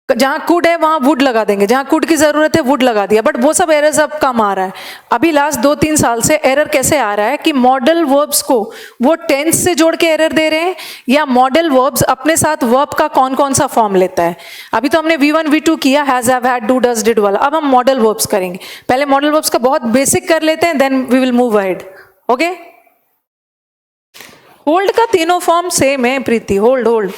जहां कुड है वहां वुड लगा देंगे, जहां कुड की जरूरत है वुड लगा दिया, बट वो सब एरर अब कम आ रहा है। अभी लास्ट 2-3 साल से एरर कैसे आ रहा है कि मॉडल वर्ब्स को वो टेंस से जोड़ के एरर दे रहे हैं, या मॉडल वर्ब्स अपने साथ वर्ब का कौन कौन सा फॉर्म लेता है। अभी तो हमने V1, V2 किया, has, have, had, do, does, did वाला। अब हम मॉडल वर्ब्स करेंगे। पहले मॉडल वर्ब्स का बहुत बेसिक कर लेते हैं, then we will move ahead. Okay, hold का तीनों फॉर्म सेम है प्रीति, होल्ड होल्ड।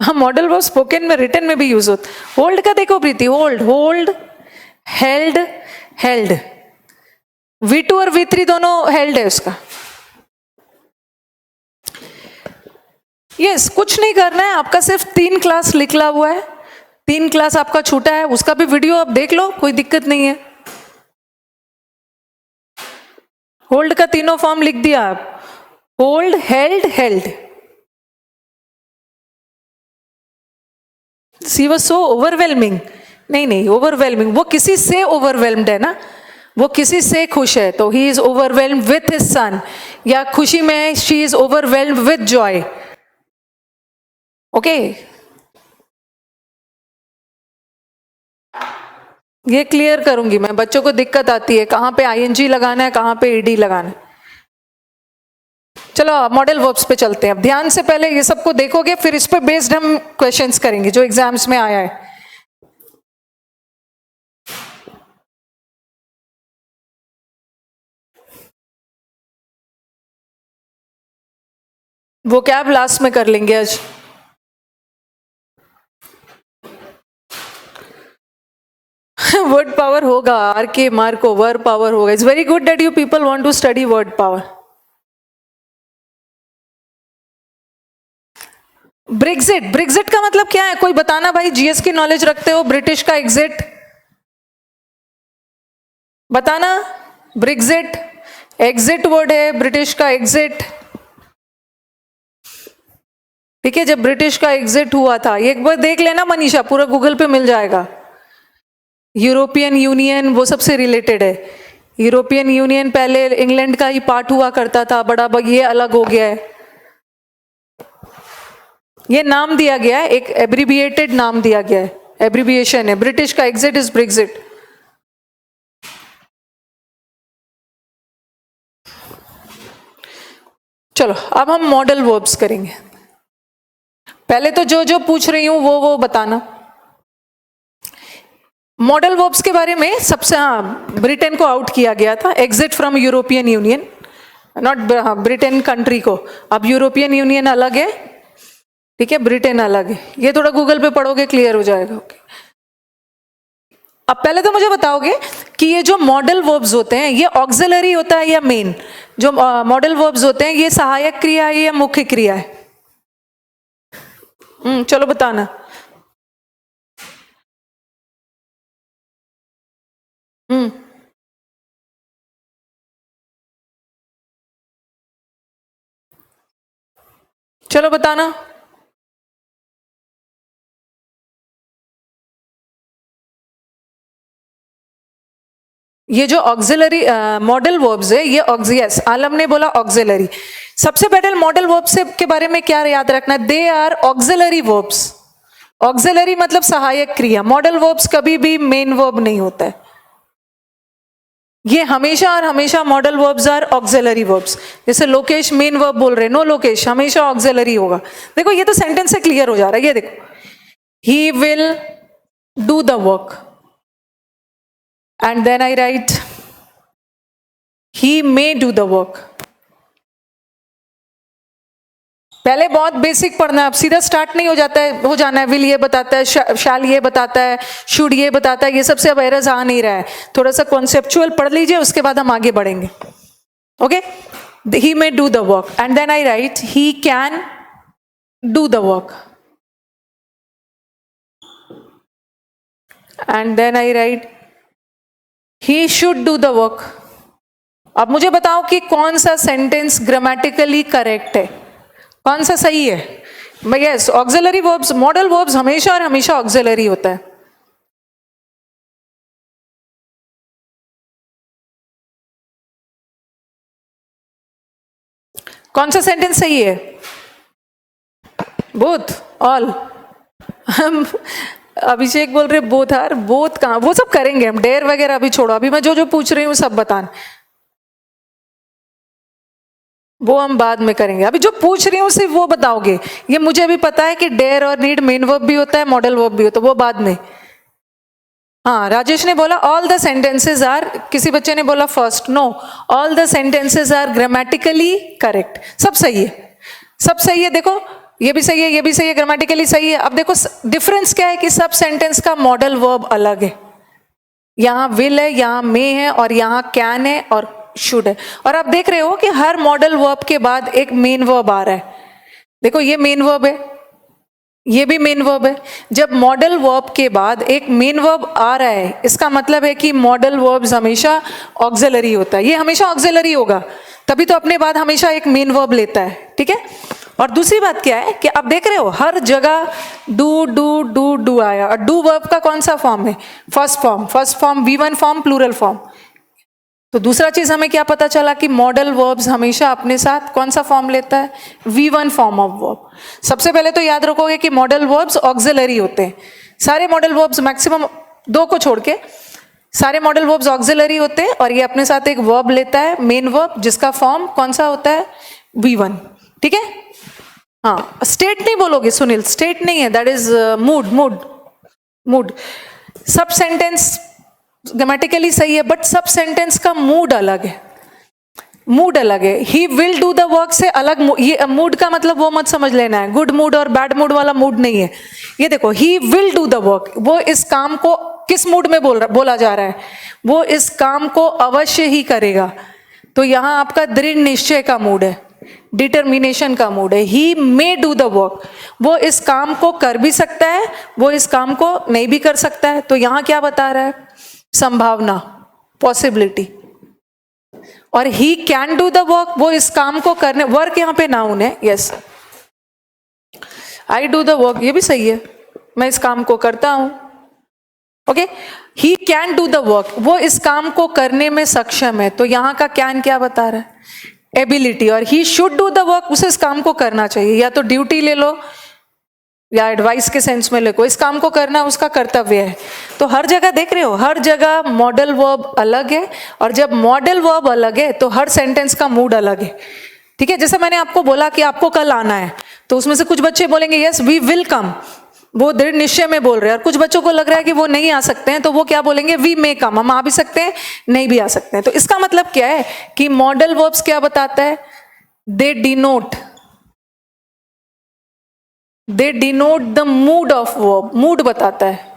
हाँ, मॉडल वर्ब स्पोकन में, रिटन में भी यूज होता। होल्ड का देखो Preeti, hold, hold, held, held. V2 और V3 दोनों हेल्ड है उसका। यस, कुछ नहीं करना है आपका, सिर्फ 3 क्लास लिखला हुआ है, 3 क्लास आपका छूटा है, उसका भी वीडियो आप देख लो, कोई दिक्कत नहीं है। होल्ड का तीनों फॉर्म लिख दिया आप, hold, held, held. She was so overwhelming, नहीं नहीं ओवरवेलमिंग, वो किसी से ओवरवेलम्ड है ना, वो किसी से खुश है, तो he is overwhelmed with his son, या खुशी में she is overwhelmed with Joy. Okay, ये क्लियर करूंगी मैं, बच्चों को दिक्कत आती है कहां पे आईएनजी लगाना है, कहां पे ईडी लगाना है। चलो मॉडल वर्ब्स पे चलते हैं। अब ध्यान से पहले ये सबको देखोगे, फिर इस पे बेस्ड हम क्वेश्चंस करेंगे जो एग्जाम्स में आया है। वो कैब लास्ट में कर लेंगे आज। वर्ड पावर होगा, आर के मार्को, वर्ड पावर होगा। It's very good that you people want to study word power. Brexit, Brexit का मतलब क्या है, कोई बताना भाई, जीएस की नॉलेज रखते हो। ब्रिटिश का एग्जिट बताना, ब्रेक्जिट एग्जिट वर्ड है, ब्रिटिश का एग्जिट, ठीक है। जब ब्रिटिश का एग्जिट हुआ था, एक बार देख लेना मनीषा, पूरा गूगल पे मिल जाएगा। यूरोपियन यूनियन वो सबसे रिलेटेड है। यूरोपियन यूनियन पहले इंग्लैंड का ही पार्ट हुआ करता था, बड़ा ये अलग हो गया है, ये नाम दिया गया है, एक एब्रिविएटेड नाम दिया गया है, एब्रिविएशन है। ब्रिटिश का एग्जिट इज ब्रेक्जिट। चलो अब हम मॉडल वर्ब्स करेंगे। पहले तो जो जो पूछ रही हूं वो बताना। मॉडल वर्ब्स के बारे में सबसे, हाँ, ब्रिटेन को आउट किया गया था, exit from European union, not Britain country को। अब यूरोपियन यूनियन अलग है, ठीक है, ब्रिटेन अलग है, ये थोड़ा गूगल पे पढ़ोगे क्लियर हो जाएगा। ओके, अब पहले तो मुझे बताओगे कि ये जो मॉडल वर्ब्स होते हैं ये ऑक्सिलरी होता है या मेन? जो मॉडल वर्ब्स होते हैं ये सहायक क्रिया है या मुख्य क्रिया है? चलो बताना। चलो बताना। ये जो ऑक्सिलरी मॉडल वर्ब्स है ये यस, आलम ने बोला ऑक्सिलरी। सबसे पहले मॉडल वर्ब्स के बारे में क्या याद रखना, they are auxiliary verbs. Auxiliary मतलब सहायक क्रिया। मॉडल वर्ब्स कभी भी मेन वर्ब नहीं होता है, ये हमेशा और हमेशा modal verbs are auxiliary verbs. जैसे लोकेश मेन वर्ब बोल रहे, नो लोकेश हमेशा ऑक्सिलरी होगा। देखो ये तो सेंटेंस से क्लियर हो जा रहा है, ये देखो, he will do the work and then I write he may do the work। पहले बहुत बेसिक पढ़ना है, अब सीधा स्टार्ट नहीं हो जाता है, हो जाना है विल ये बताता है, शैल ये बताता है, शुड ये बताता है, ये सबसे अब एरर्स आ नहीं रहा है। थोड़ा सा कॉन्सेप्चुअल पढ़ लीजिए, उसके बाद हम आगे बढ़ेंगे। Okay, he may do the work and then I write he can do the work and then I write he should do the work। अब मुझे बताओ कि कौन सा सेंटेंस ग्रामेटिकली करेक्ट है, कौन सा सही है? Yes, auxiliary verbs, modal verbs हमेशा और हमेशा ऑक्सिलरी होता है। कौन सा सेंटेंस सही है? Both, all. हम अभिषेक बोल रहे बोथ आर, बोथ कहाँ, वो सब करेंगे हम, डेयर वगैरह अभी छोड़ो, अभी मैं जो जो पूछ रही हूँ सब बताना, वो हम बाद में करेंगे। अभी जो पूछ रही हूँ सिर्फ वो बताओगे। ये मुझे भी पता है कि डेयर और नीड मेन वर्ब भी होता है, मॉडल वर्ब भी होता है, वो बाद में। हाँ, राजेश ने बोला ऑल द सेंटेंसेज आर, किसी बच्चे ने बोला first, no, all the sentences are grammatically correct. सब सही है, सब सही है। देखो ये भी सही है, ये भी सही है, ग्रामेटिकली सही है। अब देखो डिफरेंस क्या है कि सब सेंटेंस का मॉडल वर्ब अलग है। यहाँ विल है, यहाँ मे है, और यहाँ कैन है और शुड है। और आप देख रहे हो कि हर मॉडल वर्ब के बाद एक मेन वर्ब आ रहा है। देखो ये मेन वर्ब है, ये भी मेन वर्ब है। जब मॉडल वर्ब के बाद एक मेन वर्ब आ रहा है, इसका मतलब है कि मॉडल वर्ब्स हमेशा ऑक्सिलरी होता है। ये हमेशा ऑक्सिलरी होगा, तभी तो अपने बाद हमेशा एक मेन वर्ब लेता है, ठीक है। और दूसरी बात क्या है कि आप देख रहे हो हर जगह डू डू डू डू आया, और डू वर्ब का कौन सा फॉर्म है? First form, first form V1 form, plural form. तो दूसरा चीज हमें क्या पता चला कि मॉडल वर्ब्स हमेशा अपने साथ कौन सा फॉर्म लेता है? V1 form of verb. सबसे पहले तो याद रखोगे कि मॉडल वर्ब्स ऑक्सिलरी होते हैं। सारे मॉडल वर्ब्स, मैक्सिमम दो को छोड़ के सारे मॉडल वर्ब्स ऑक्सिलरी होते हैं, और ये अपने साथ एक वर्ब लेता है, मेन वर्ब, जिसका फॉर्म कौन सा होता है? V1, ठीक है। हाँ, स्टेट नहीं बोलोगे सुनील, स्टेट नहीं है, that is mood, mood, mood. सब सेंटेंस ग्रामेटिकली सही है, बट सब सेंटेंस का मूड अलग है, मूड अलग है। He will do the work से अलग, ये मूड का मतलब वो मत समझ लेना है, गुड मूड और बैड मूड वाला मूड नहीं है। ये देखो, he will do the work, वो इस काम को किस मूड में बोला जा रहा है? वो इस काम को अवश्य ही करेगा। तो यहाँ आपका दृढ़ निश्चय का मूड है, डिटर्मिनेशन का मूड है। ही मे डू द वर्क, वो इस काम को कर भी सकता है, वो इस काम को नहीं भी कर सकता है। तो यहाँ क्या बता रहा है? संभावना, पॉसिबिलिटी। और he can do the work, वो इस काम को करने, वर्क यहाँ पे नाउन है, yes, I do the work, ये भी सही है, मैं इस काम को करता हूं, okay. He can do the work, वो इस काम को करने में सक्षम है। तो यहाँ का कैन क्या बता रहा है? एबिलिटी। और he should do the work, उसे इस काम को करना चाहिए, या तो ड्यूटी ले लो या एडवाइस के सेंस में लेको, इस काम को करना उसका कर्तव्य है। तो हर जगह देख रहे हो, हर जगह मॉडल वर्ब अलग है, और जब मॉडल वर्ब अलग है तो हर सेंटेंस का मूड अलग है, ठीक है। जैसे मैंने आपको बोला कि आपको कल आना है, तो उसमें से कुछ बच्चे बोलेंगे यस वी विल कम, वो दृढ़ निश्चय में बोल रहे हैं, और कुछ बच्चों को लग रहा है कि वो नहीं आ सकते हैं, तो वो क्या बोलेंगे, वी मे कम, हम आ भी सकते हैं, नहीं भी आ सकते हैं। तो इसका मतलब क्या है कि मॉडल वर्ब्स क्या बताता है, they denote the mood of verb, mood बताता है।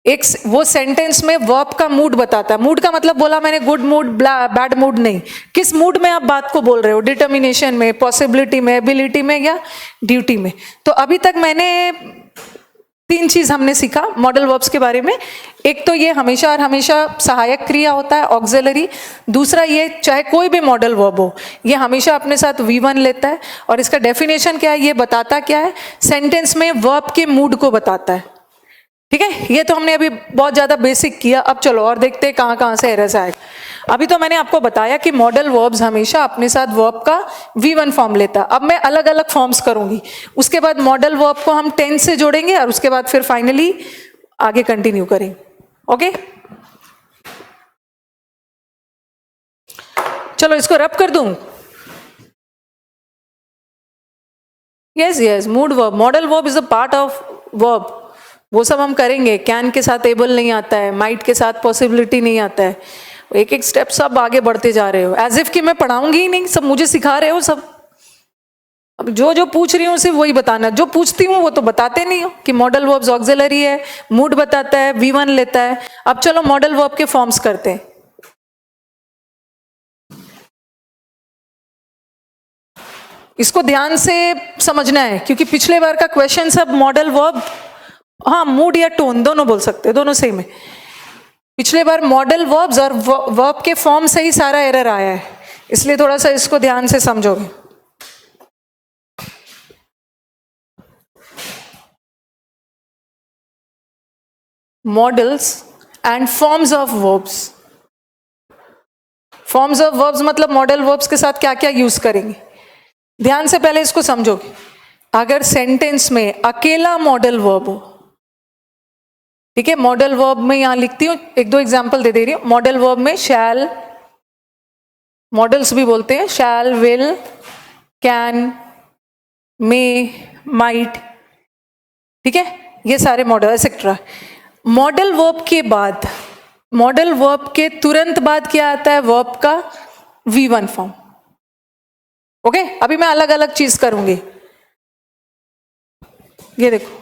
एक वो सेंटेंस में वर्ब का मूड बताता है। मूड का मतलब बोला मैंने गुड मूड, बैड मूड नहीं, किस मूड में आप बात को बोल रहे हो, डिटर्मिनेशन में, पॉसिबिलिटी में, एबिलिटी में, या ड्यूटी में। तो अभी तक मैंने 3 चीज हमने सीखा मॉडल वर्ब्स के बारे में। एक तो ये हमेशा और हमेशा सहायक क्रिया होता है, ऑक्सिलरी। दूसरा ये चाहे कोई भी मॉडल वर्ब हो, ये हमेशा अपने साथ V1 लेता है। और इसका डेफिनेशन क्या है, ये बताता क्या है, सेंटेंस में वर्ब के मूड को बताता है। ठीक है, ये तो हमने अभी बहुत ज्यादा बेसिक किया। अब चलो और देखते हैं कहाँ कहाँ से एरर्स आएगा। अभी तो मैंने आपको बताया कि मॉडल वर्ब्स हमेशा अपने साथ वर्ब का V1 फॉर्म लेता है। अब मैं अलग अलग फॉर्म्स करूंगी, उसके बाद मॉडल वर्ब को हम टेंस से जोड़ेंगे, और उसके बाद फिर फाइनली आगे कंटिन्यू करेंगे। ओके, चलो इसको रब कर दूं। Yes, mood verb, modal verb is a part of verb, वो सब हम करेंगे। कैन के साथ एबल नहीं आता है, माइट के साथ पॉसिबिलिटी नहीं आता है। एक एक स्टेप सब आगे बढ़ते जा रहे हो, एज इफ कि मैं पढ़ाऊंगी ही नहीं, सब मुझे सिखा रहे हो सब। अब जो जो पूछ रही हूँ सिर्फ वही बताना, जो पूछती हूँ वो तो बताते नहीं हो कि मॉडल वर्ब्स ऑक्सिलरी है, मूड बताता है, V1 लेता है। अब चलो मॉडल वर्ब के फॉर्म्स करते हैं। इसको ध्यान से समझना है, क्योंकि पिछले बार का क्वेश्चन सब मॉडल वर्ब, हाँ मूड या टोन दोनों बोल सकते हैं, दोनों सेम है। पिछले बार मॉडल वर्ब्स और वर्ब के फॉर्म से ही सारा एरर आया है, इसलिए थोड़ा सा इसको ध्यान से समझोगे। Models and forms of verbs. Forms of verbs मतलब मॉडल वर्ब्स के साथ क्या क्या यूज करेंगे, ध्यान से पहले इसको समझोगे। अगर सेंटेंस में अकेला मॉडल वर्ब हो, ठीक है, मॉडल वर्ब में यहां लिखती हूं, 1-2 एग्जांपल दे दे रही हूं। मॉडल वर्ब में शैल, मॉडल्स भी बोलते हैं, शैल, विल, कैन, मे, माइट, ठीक है, ये सारे मॉडल एक्सेट्रा। मॉडल वर्ब के बाद, मॉडल वर्ब के तुरंत बाद क्या आता है, वर्ब का V1 फॉर्म। ओके, अभी मैं अलग अलग चीज करूंगी। ये देखो,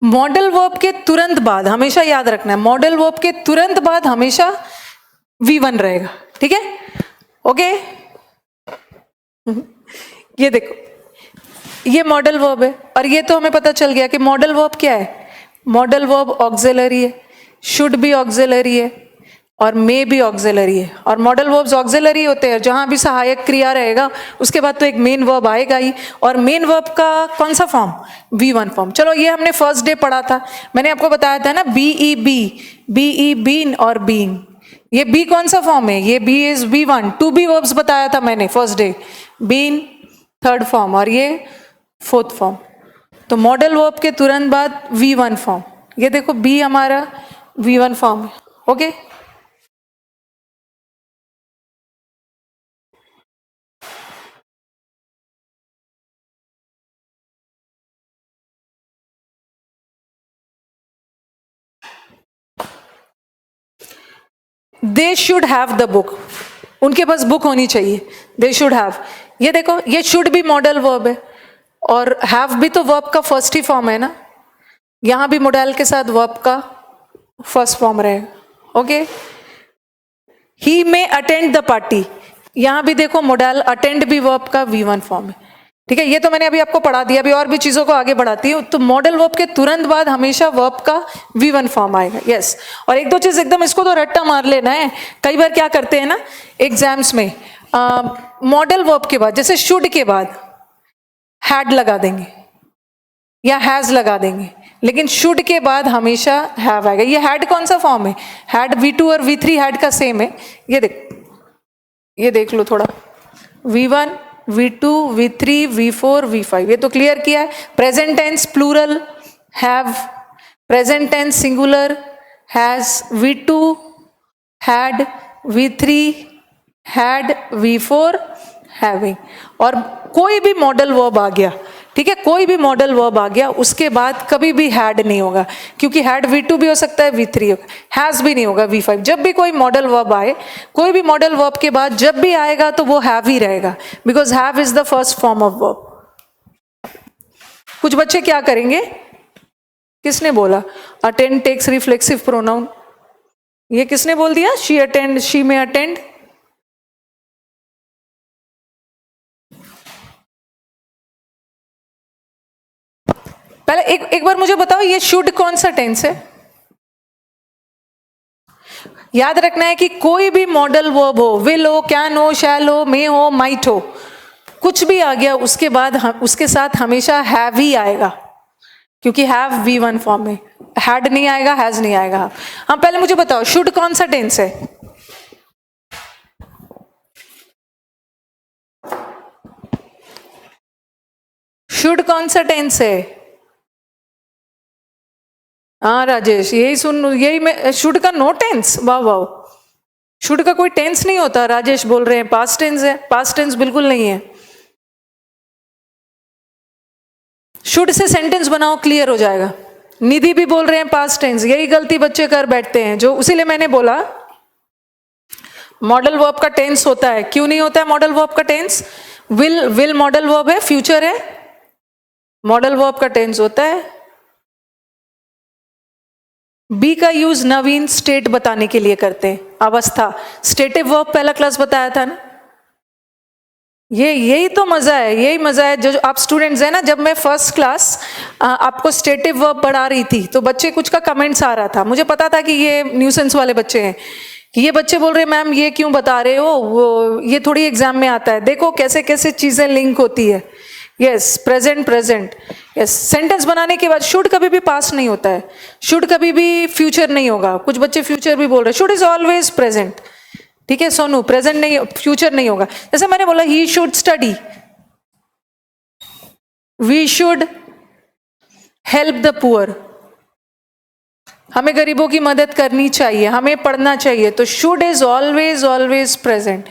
मॉडल वर्ब के तुरंत बाद हमेशा याद रखना है, मॉडल वर्ब के तुरंत बाद हमेशा V1 रहेगा, ठीक है। ओके, ये देखो, ये मॉडल वर्ब है, और ये तो हमें पता चल गया कि मॉडल वर्ब क्या है, मॉडल वर्ब ऑक्सिलरी है, शुड भी ऑक्सिलरी है, और मे भी ऑक्सिलरी है। और मॉडल वर्ब्स ऑक्सिलरी होते हैं, जहां भी सहायक क्रिया रहेगा उसके बाद तो एक मेन वर्ब आएगा ही, और मेन वर्ब का कौन सा फॉर्म, V1 फॉर्म। चलो ये हमने फर्स्ट डे पढ़ा था, मैंने आपको बताया था ना, BE बीन और बीइंग, ये बी कौन सा फॉर्म है, ये B is V1। 2B verbs बताया था मैंने first day, been third form और ये फोर्थ फॉर्म। तो मॉडल वर्ब के तुरंत बाद V1 फॉर्म, ये देखो बी हमारा V1 फॉर्म है। Okay, they should have the book, उनके पास बुक होनी चाहिए, दे शुड हैव। ये देखो, ये शुड भी मॉडल वर्ब है, और हैव भी तो वर्ब का फर्स्ट ही फॉर्म है ना, यहां भी मॉडल के साथ वर्ब का फर्स्ट फॉर्म रहेगा। Okay, he may attend the party, यहां भी देखो मॉडल अटेंड भी वर्ब का V1 फॉर्म है। ठीक है, ये तो मैंने अभी आपको पढ़ा दिया, अभी और भी चीजों को आगे बढ़ाती हूँ। तो मॉडल वर्ब के तुरंत बाद हमेशा वर्ब का V1 फॉर्म आएगा। यस, और एक दो चीज एकदम इसको तो रट्टा मार लेना है। कई बार क्या करते हैं ना एग्जाम्स में, मॉडल वर्ब के बाद जैसे शुड के बाद हैड लगा देंगे या हैज लगा देंगे, लेकिन शुड के बाद हमेशा हैव आएगा। ये हैड कौन सा फॉर्म है? हैड V2 और V3 हैड का सेम है। ये देख लो थोड़ा, V1 V2 V3 V4 V5, ये तो क्लियर किया है। Present tense plural have, present tense singular has, V2 had, V3 had, V4 having. और कोई भी मॉडल वर्ब आ गया, ठीक है, कोई भी मॉडल वर्ब आ गया उसके बाद कभी भी हैड नहीं होगा, क्योंकि हैड V2 भी हो सकता है, V3 होगा, हैज भी नहीं होगा, V5। जब भी कोई मॉडल वर्ब आए, कोई भी मॉडल वर्ब के बाद जब भी आएगा तो वो हैव ही रहेगा, because have is the first form of verb. कुछ बच्चे क्या करेंगे, किसने बोला अटेंड टेक्स रिफ्लेक्सिव प्रोनाउन? ये किसने बोल दिया? शी अटेंड, शी में अटेंड। पहले एक बार मुझे बताओ, ये शुड कौन सा टेंस है? याद रखना है कि कोई भी मॉडल वर्ब हो, विल हो, कैन हो, शैल हो, मे हो, माइट हो, कुछ भी आ गया उसके बाद उसके साथ हमेशा हैव ही आएगा, क्योंकि हैव V1 फॉर्म में, हैड नहीं आएगा, हैज नहीं आएगा। हाँ, पहले मुझे बताओ शुड कौन सा टेंस है? शुड कौन सा टेंस है? हाँ राजेश, यही सुन, यही मैं, शुड का नो टेंस? वाह वाह, शुड का कोई टेंस नहीं होता। राजेश बोल रहे हैं पास्ट टेंस है, पास्ट टेंस बिल्कुल नहीं है। शुड से सेंटेंस बनाओ, क्लियर हो जाएगा। निधि भी बोल रहे हैं पास्ट टेंस, यही गलती बच्चे कर बैठते हैं, जो उसीलिए मैंने बोला मॉडल वर्ब का टेंस होता है। क्यों नहीं होता है मॉडल वर्ब का टेंस? विल मॉडल वर्ब है, फ्यूचर है, मॉडल वर्ब का टेंस होता है। बी का यूज नवीन स्टेट बताने के लिए करते हैं, अवस्था। स्टेटिव वर्ब पहला क्लास बताया था ना, यही तो मजा है, यही मजा है। जो आप स्टूडेंट्स हैं ना, जब मैं फर्स्ट क्लास आपको स्टेटिव वर्ब पढ़ा रही थी तो बच्चे कुछ का कमेंट्स आ रहा था, मुझे पता था कि ये न्यूसेंस वाले बच्चे हैं, कि ये बच्चे बोल रहे हैं मैम ये क्यों बता रहे हो, वो ये थोड़ी एग्जाम में आता है, देखो कैसे कैसे चीजें लिंक होती है। Yes, present present, yes. Sentence बनाने के बाद शुड कभी भी पास्ट नहीं होता है, शुड कभी भी फ्यूचर नहीं होगा। कुछ बच्चे फ्यूचर भी बोल रहे हैं, शुड इज ऑलवेज प्रेजेंट। ठीक है सोनू, प्रेजेंट नहीं, फ्यूचर नहीं होगा। जैसे मैंने बोला he should study, we should help the poor, हमें गरीबों की मदद करनी चाहिए, हमें पढ़ना चाहिए, तो should is always always present.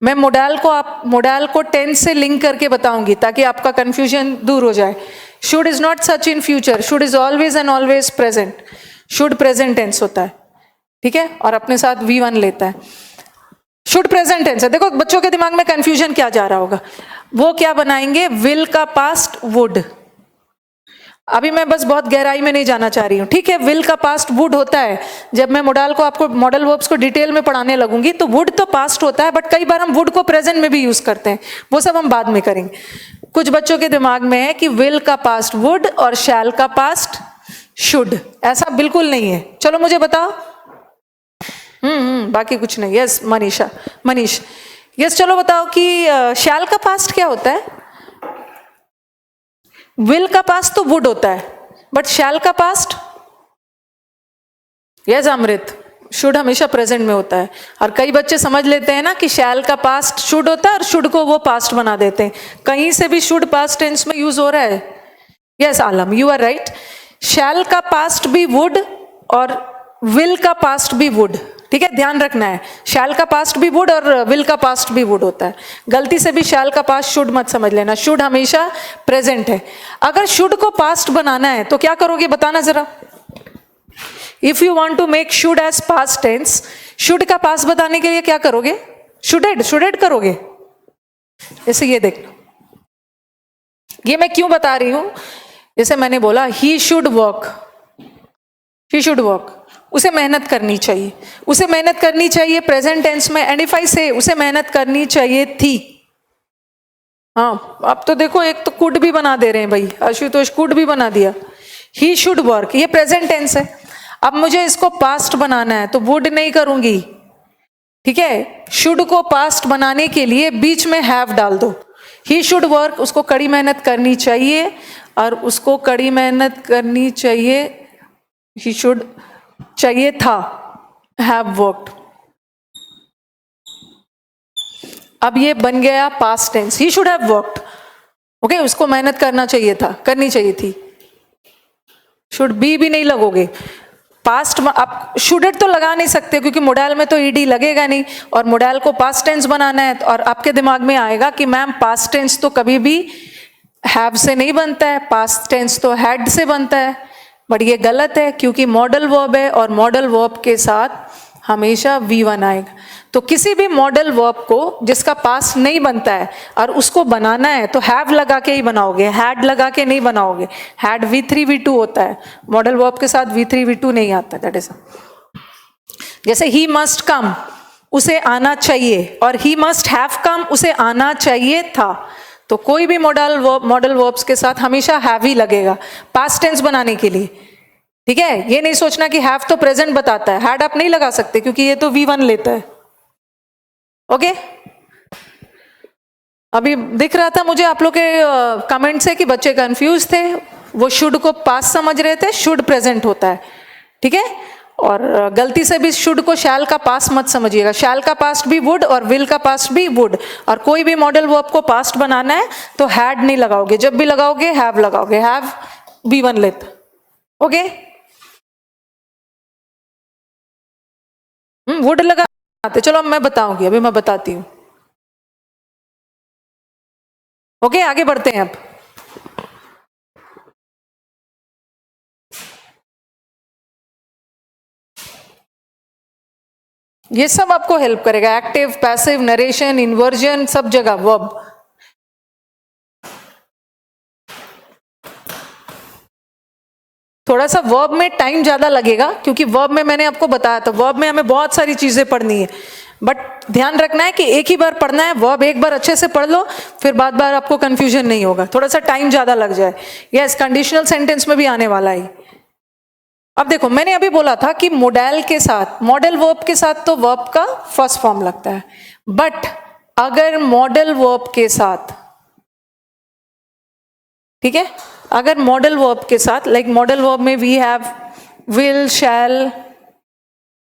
मैं मोडाल को टेंस से लिंक करके बताऊंगी ताकि आपका कंफ्यूजन दूर हो जाए। Should is not such in future, should is always and always present. Should present tense होता है, ठीक है, और अपने साथ V1 लेता है। शुड प्रेजेंट टेंस है। देखो बच्चों के दिमाग में कंफ्यूजन क्या जा रहा होगा, वो क्या बनाएंगे, विल का पास्ट वुड। अभी मैं बस बहुत गहराई में नहीं जाना चाह रही हूँ, ठीक है। विल का पास्ट वुड होता है। जब मैं मॉडल को आपको मॉडल वर्ब्स को डिटेल में पढ़ाने लगूंगी तो वुड तो पास्ट होता है, बट कई बार हम वुड को प्रेजेंट में भी यूज करते हैं, वो सब हम बाद में करेंगे। कुछ बच्चों के दिमाग में है कि विल का पास्ट वुड और शैल का पास्ट शुड, ऐसा बिल्कुल नहीं है। चलो मुझे बताओ। बाकी कुछ नहीं। यस मनीष, यस चलो बताओ कि शैल का पास्ट क्या होता है? विल का पास्ट तो वुड होता है, बट शैल का पास्ट, यस अमृत, शुड हमेशा प्रेजेंट में होता है। और कई बच्चे समझ लेते हैं ना कि शैल का पास्ट शुड होता है और शुड को वो पास्ट बना देते हैं। कहीं से भी शुड पास्ट टेंस में यूज हो रहा है। Yes Alam, you are right. Shall का पास्ट भी वुड और विल का पास्ट भी वुड, ठीक है, ध्यान रखना है। शैल का पास्ट भी वुड और विल का पास्ट भी वुड होता है। गलती से भी शैल का पास्ट शुड मत समझ लेना, शुड हमेशा प्रेजेंट है। अगर शुड को पास्ट बनाना है तो क्या करोगे बताना जरा। If you want to make should as past tense, should का पास्ट बताने के लिए क्या करोगे? शुडेड करोगे। जैसे ये देख, ये मैं क्यों बता रही हूं, जैसे मैंने बोला ही शुड वर्क, उसे मेहनत करनी चाहिए, उसे मेहनत करनी चाहिए प्रेजेंट टेंस में। एंड इफ आई से उसे मेहनत करनी चाहिए थी, हाँ, अब तो देखो एक तो कुड भी बना दे रहे हैं भाई, आशुतोष कुड भी बना दिया। ही शुड वर्क, ये प्रेजेंट टेंस है। अब मुझे इसको पास्ट बनाना है तो वुड नहीं करूंगी, ठीक है। शुड को पास्ट बनाने के लिए बीच में हैव डाल दो। ही शुड वर्क, उसको कड़ी मेहनत करनी चाहिए, और उसको कड़ी मेहनत करनी चाहिए, ही शुड चाहिए था, हैव वर्कड। अब ये बन गया past tense, he should have worked. Okay, उसको मेहनत करना चाहिए था, करनी चाहिए थी। शुड बी भी नहीं लगोगे पास्ट में। आप शुडेड तो लगा नहीं सकते क्योंकि मोडाल में तो ईडी लगेगा नहीं, और मोडाल को पास्ट टेंस बनाना है, और आपके दिमाग में आएगा कि मैम पास्ट टेंस तो कभी भी हैव से नहीं बनता है, पास्ट टेंस तो हैड से बनता है। बट ये गलत है क्योंकि मॉडल वर्ब है, और मॉडल वर्ब के साथ हमेशा V1 आएगा। तो किसी भी मॉडल वर्ब को जिसका पास्ट नहीं बनता है और उसको बनाना है तो हैव लगा के ही बनाओगे, हैड लगा के नहीं बनाओगे। हैड V3 V2 होता है, मॉडल वर्ब के साथ V3 V2 नहीं आता। दैट इज, जैसे ही मस्ट कम, उसे आना चाहिए, और ही मस्ट हैव कम, उसे आना चाहिए था। तो कोई भी मॉडल वर्ब्स के साथ हमेशा हैव ही लगेगा पास्ट टेंस बनाने के लिए, ठीक है। ये नहीं सोचना कि हैव तो प्रेजेंट बताता है, हैड आप नहीं लगा सकते क्योंकि ये तो V1 लेता है। ओके, अभी दिख रहा था मुझे आप लोग के कमेंट से कि बच्चे कंफ्यूज थे, वो शुड को पास्ट समझ रहे थे, शुड प्रेजेंट होता है, ठीक है। और गलती से भी शुड को शैल का पास्ट मत समझिएगा, शैल का पास्ट भी वुड और विल का पास्ट भी वुड। और कोई भी मॉडल वर्ब को पास्ट बनाना है तो हैड नहीं लगाओगे, जब भी लगाओगे हैव लगाओगे, हैव V1 लेता। ओके, वुड लगाते, चलो अब मैं बताऊंगी, अभी मैं बताती हूँ। ओके, आगे बढ़ते हैं अब। ये सब आपको हेल्प करेगा, एक्टिव, पैसिव, नरेशन, इन्वर्जन, सब जगह वर्ब। थोड़ा सा वर्ब में टाइम ज्यादा लगेगा क्योंकि वर्ब में मैंने आपको बताया था, वर्ब में हमें बहुत सारी चीजें पढ़नी है। बट ध्यान रखना है कि एक ही बार पढ़ना है, वर्ब एक बार अच्छे से पढ़ लो, फिर बार बार आपको कंफ्यूजन नहीं होगा, थोड़ा सा टाइम ज्यादा लग जाए। यस, कंडीशनल सेंटेंस में भी आने वाला है। अब देखो, मैंने अभी बोला था कि मोडेल के साथ, मॉडल वर्ब के साथ तो वर्ब का फर्स्ट फॉर्म लगता है, बट अगर मॉडल वर्ब के साथ, ठीक है, अगर मॉडल वर्ब के साथ, लाइक मॉडल वर्ब में we have, will, shall,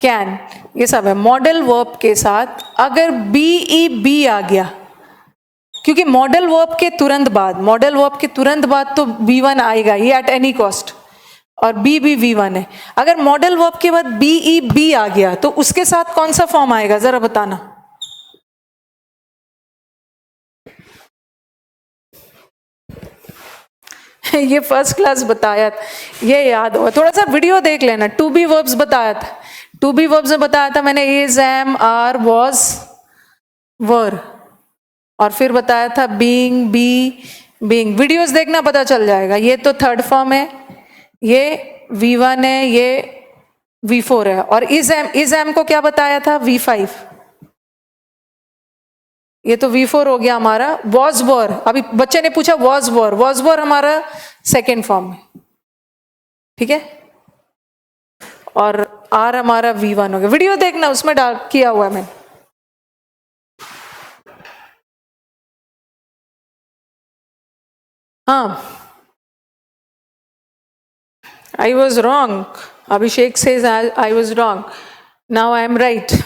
can, ये सब है। मॉडल वर्ब के साथ अगर बी आ गया, क्योंकि मॉडल वर्ब के तुरंत बाद, मॉडल वर्ब के तुरंत बाद तो V1 आएगा ये एट एनी कॉस्ट, और बी भी V1 है। अगर मॉडल वर्ब के बाद बी आ गया तो उसके साथ कौन सा फॉर्म आएगा जरा बताना। ये फर्स्ट क्लास बताया था, ये याद हुआ, थोड़ा सा वीडियो देख लेना। टू बी वर्ब्स बताया था, टू बी वर्ब्स में बताया था मैंने, इज, एम, आर, वॉज, वर, और फिर बताया था बीइंग, बीइंग। वीडियोस देखना, पता चल जाएगा। ये तो थर्ड फॉर्म है, ये V1 है, ये V4 है, और इज एम को क्या बताया था, V5। ये तो V4 हो गया हमारा। वॉज वॉर, अभी बच्चे ने पूछा वॉज वॉर हमारा सेकेंड फॉर्म है, ठीक है। और आर हमारा V1 हो गया। वीडियो देखना, उसमें डाल किया हुआ है मैंने। हाँ, I was wrong. Abhishek says I was wrong. Now I am right.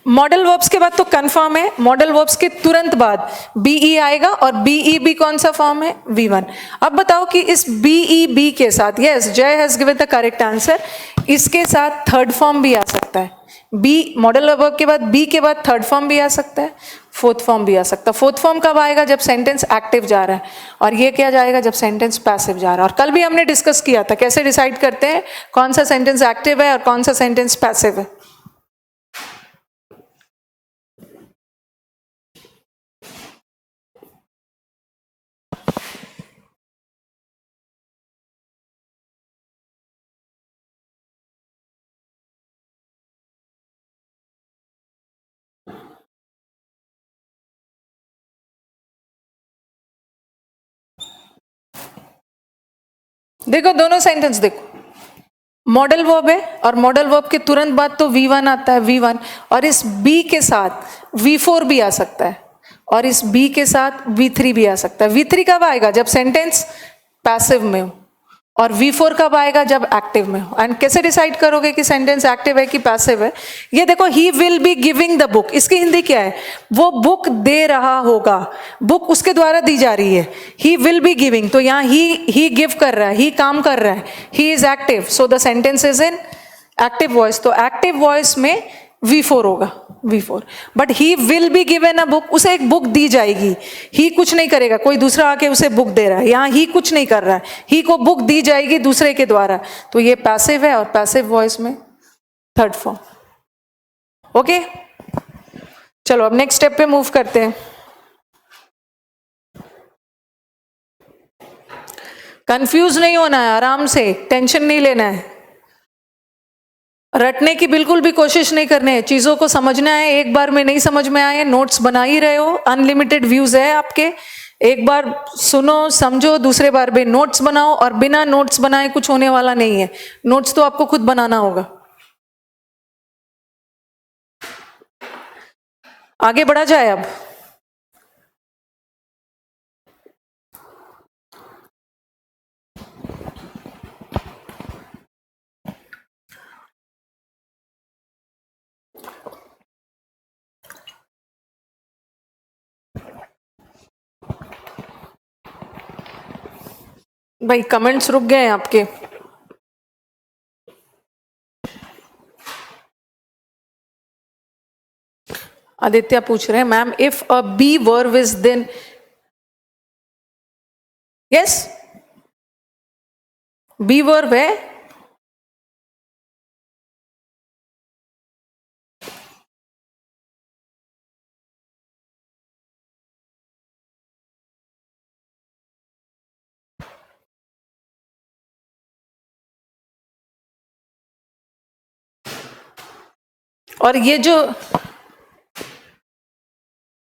Modal verbs के बाद तो कंफर्म है, मॉडल वर्ब्स के तुरंत बाद बीई आएगा, और बीई भी कौन सा फॉर्म है, V1। अब बताओ कि इस बीई के साथ, यस, जय has given the correct answer, इसके साथ थर्ड फॉर्म भी आ सकता है। बी, मॉडल वर्ब के बाद बी के बाद थर्ड फॉर्म भी आ सकता है, फोर्थ फॉर्म भी आ सकता है। फोर्थ फॉर्म कब आएगा, जब सेंटेंस एक्टिव जा रहा है, और ये क्या जाएगा, जब सेंटेंस पैसिव जा रहा है। और कल भी हमने डिस्कस किया था कैसे डिसाइड करते हैं कौन सा सेंटेंस एक्टिव है और कौन सा सेंटेंस पैसिव है। देखो दोनों सेंटेंस देखो, मॉडल वर्ब है और मॉडल वर्ब के तुरंत बाद तो V1 आता है, V1, और इस B के साथ V4 भी आ सकता है और इस B के साथ V3 भी आ सकता है। V3 कब आएगा? जब सेंटेंस पैसिव में हो, और V4 कब आएगा? जब एक्टिव में हो। एंड कैसे डिसाइड करोगे कि सेंटेंस एक्टिव है कि पैसिव है? ये देखो, he will be giving the book, इसकी हिंदी क्या है? वो बुक दे रहा होगा, बुक उसके द्वारा दी जा रही है। ही विल बी गिविंग, तो यहाँ ही गिव कर रहा है, ही काम कर रहा है, he is active, so the sentence is in active voice. तो एक्टिव वॉइस में V4 होगा, V4। But he will be given a book, उसे एक बुक दी जाएगी, ही कुछ नहीं करेगा, कोई दूसरा आके उसे बुक दे रहा है, यहाँ ही कुछ नहीं कर रहा है, ही को बुक दी जाएगी दूसरे के द्वारा, तो ये पैसिव है और पैसिव वॉइस में थर्ड फॉर्म। ओके, चलो अब नेक्स्ट स्टेप पे मूव करते हैं। कंफ्यूज नहीं होना है, आराम से, टेंशन नहीं लेना है, रटने की बिल्कुल भी कोशिश नहीं करनी है, चीजों को समझना है। एक बार में नहीं समझ में आए, नोट्स बना ही रहे हो, अनलिमिटेड व्यूज है आपके, एक बार सुनो समझो, दूसरे बार भी नोट्स बनाओ, और बिना नोट्स बनाए कुछ होने वाला नहीं है, नोट्स तो आपको खुद बनाना होगा। आगे बढ़ा जाए अब। भाई कमेंट्स रुक गए हैं आपके। आदित्य पूछ रहे हैं, ma'am if a be verb is then, yes be verb है, और ये जो,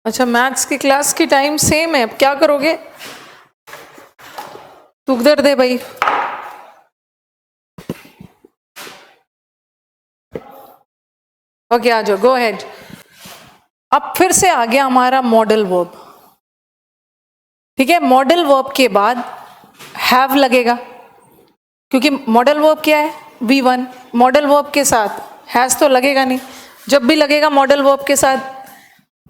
अच्छा मैथ्स की क्लास की टाइम सेम है, अब क्या करोगे? तू उधर दे भाई। ओके आ जाओ, गो अहेड। अब फिर से आ गया हमारा मॉडल वर्ब, ठीक है। मॉडल वर्ब के बाद हैव लगेगा, क्योंकि मॉडल वर्ब क्या है? V1। मॉडल वर्ब के साथ हैज तो लगेगा नहीं, जब भी लगेगा मॉडल वर्ब के साथ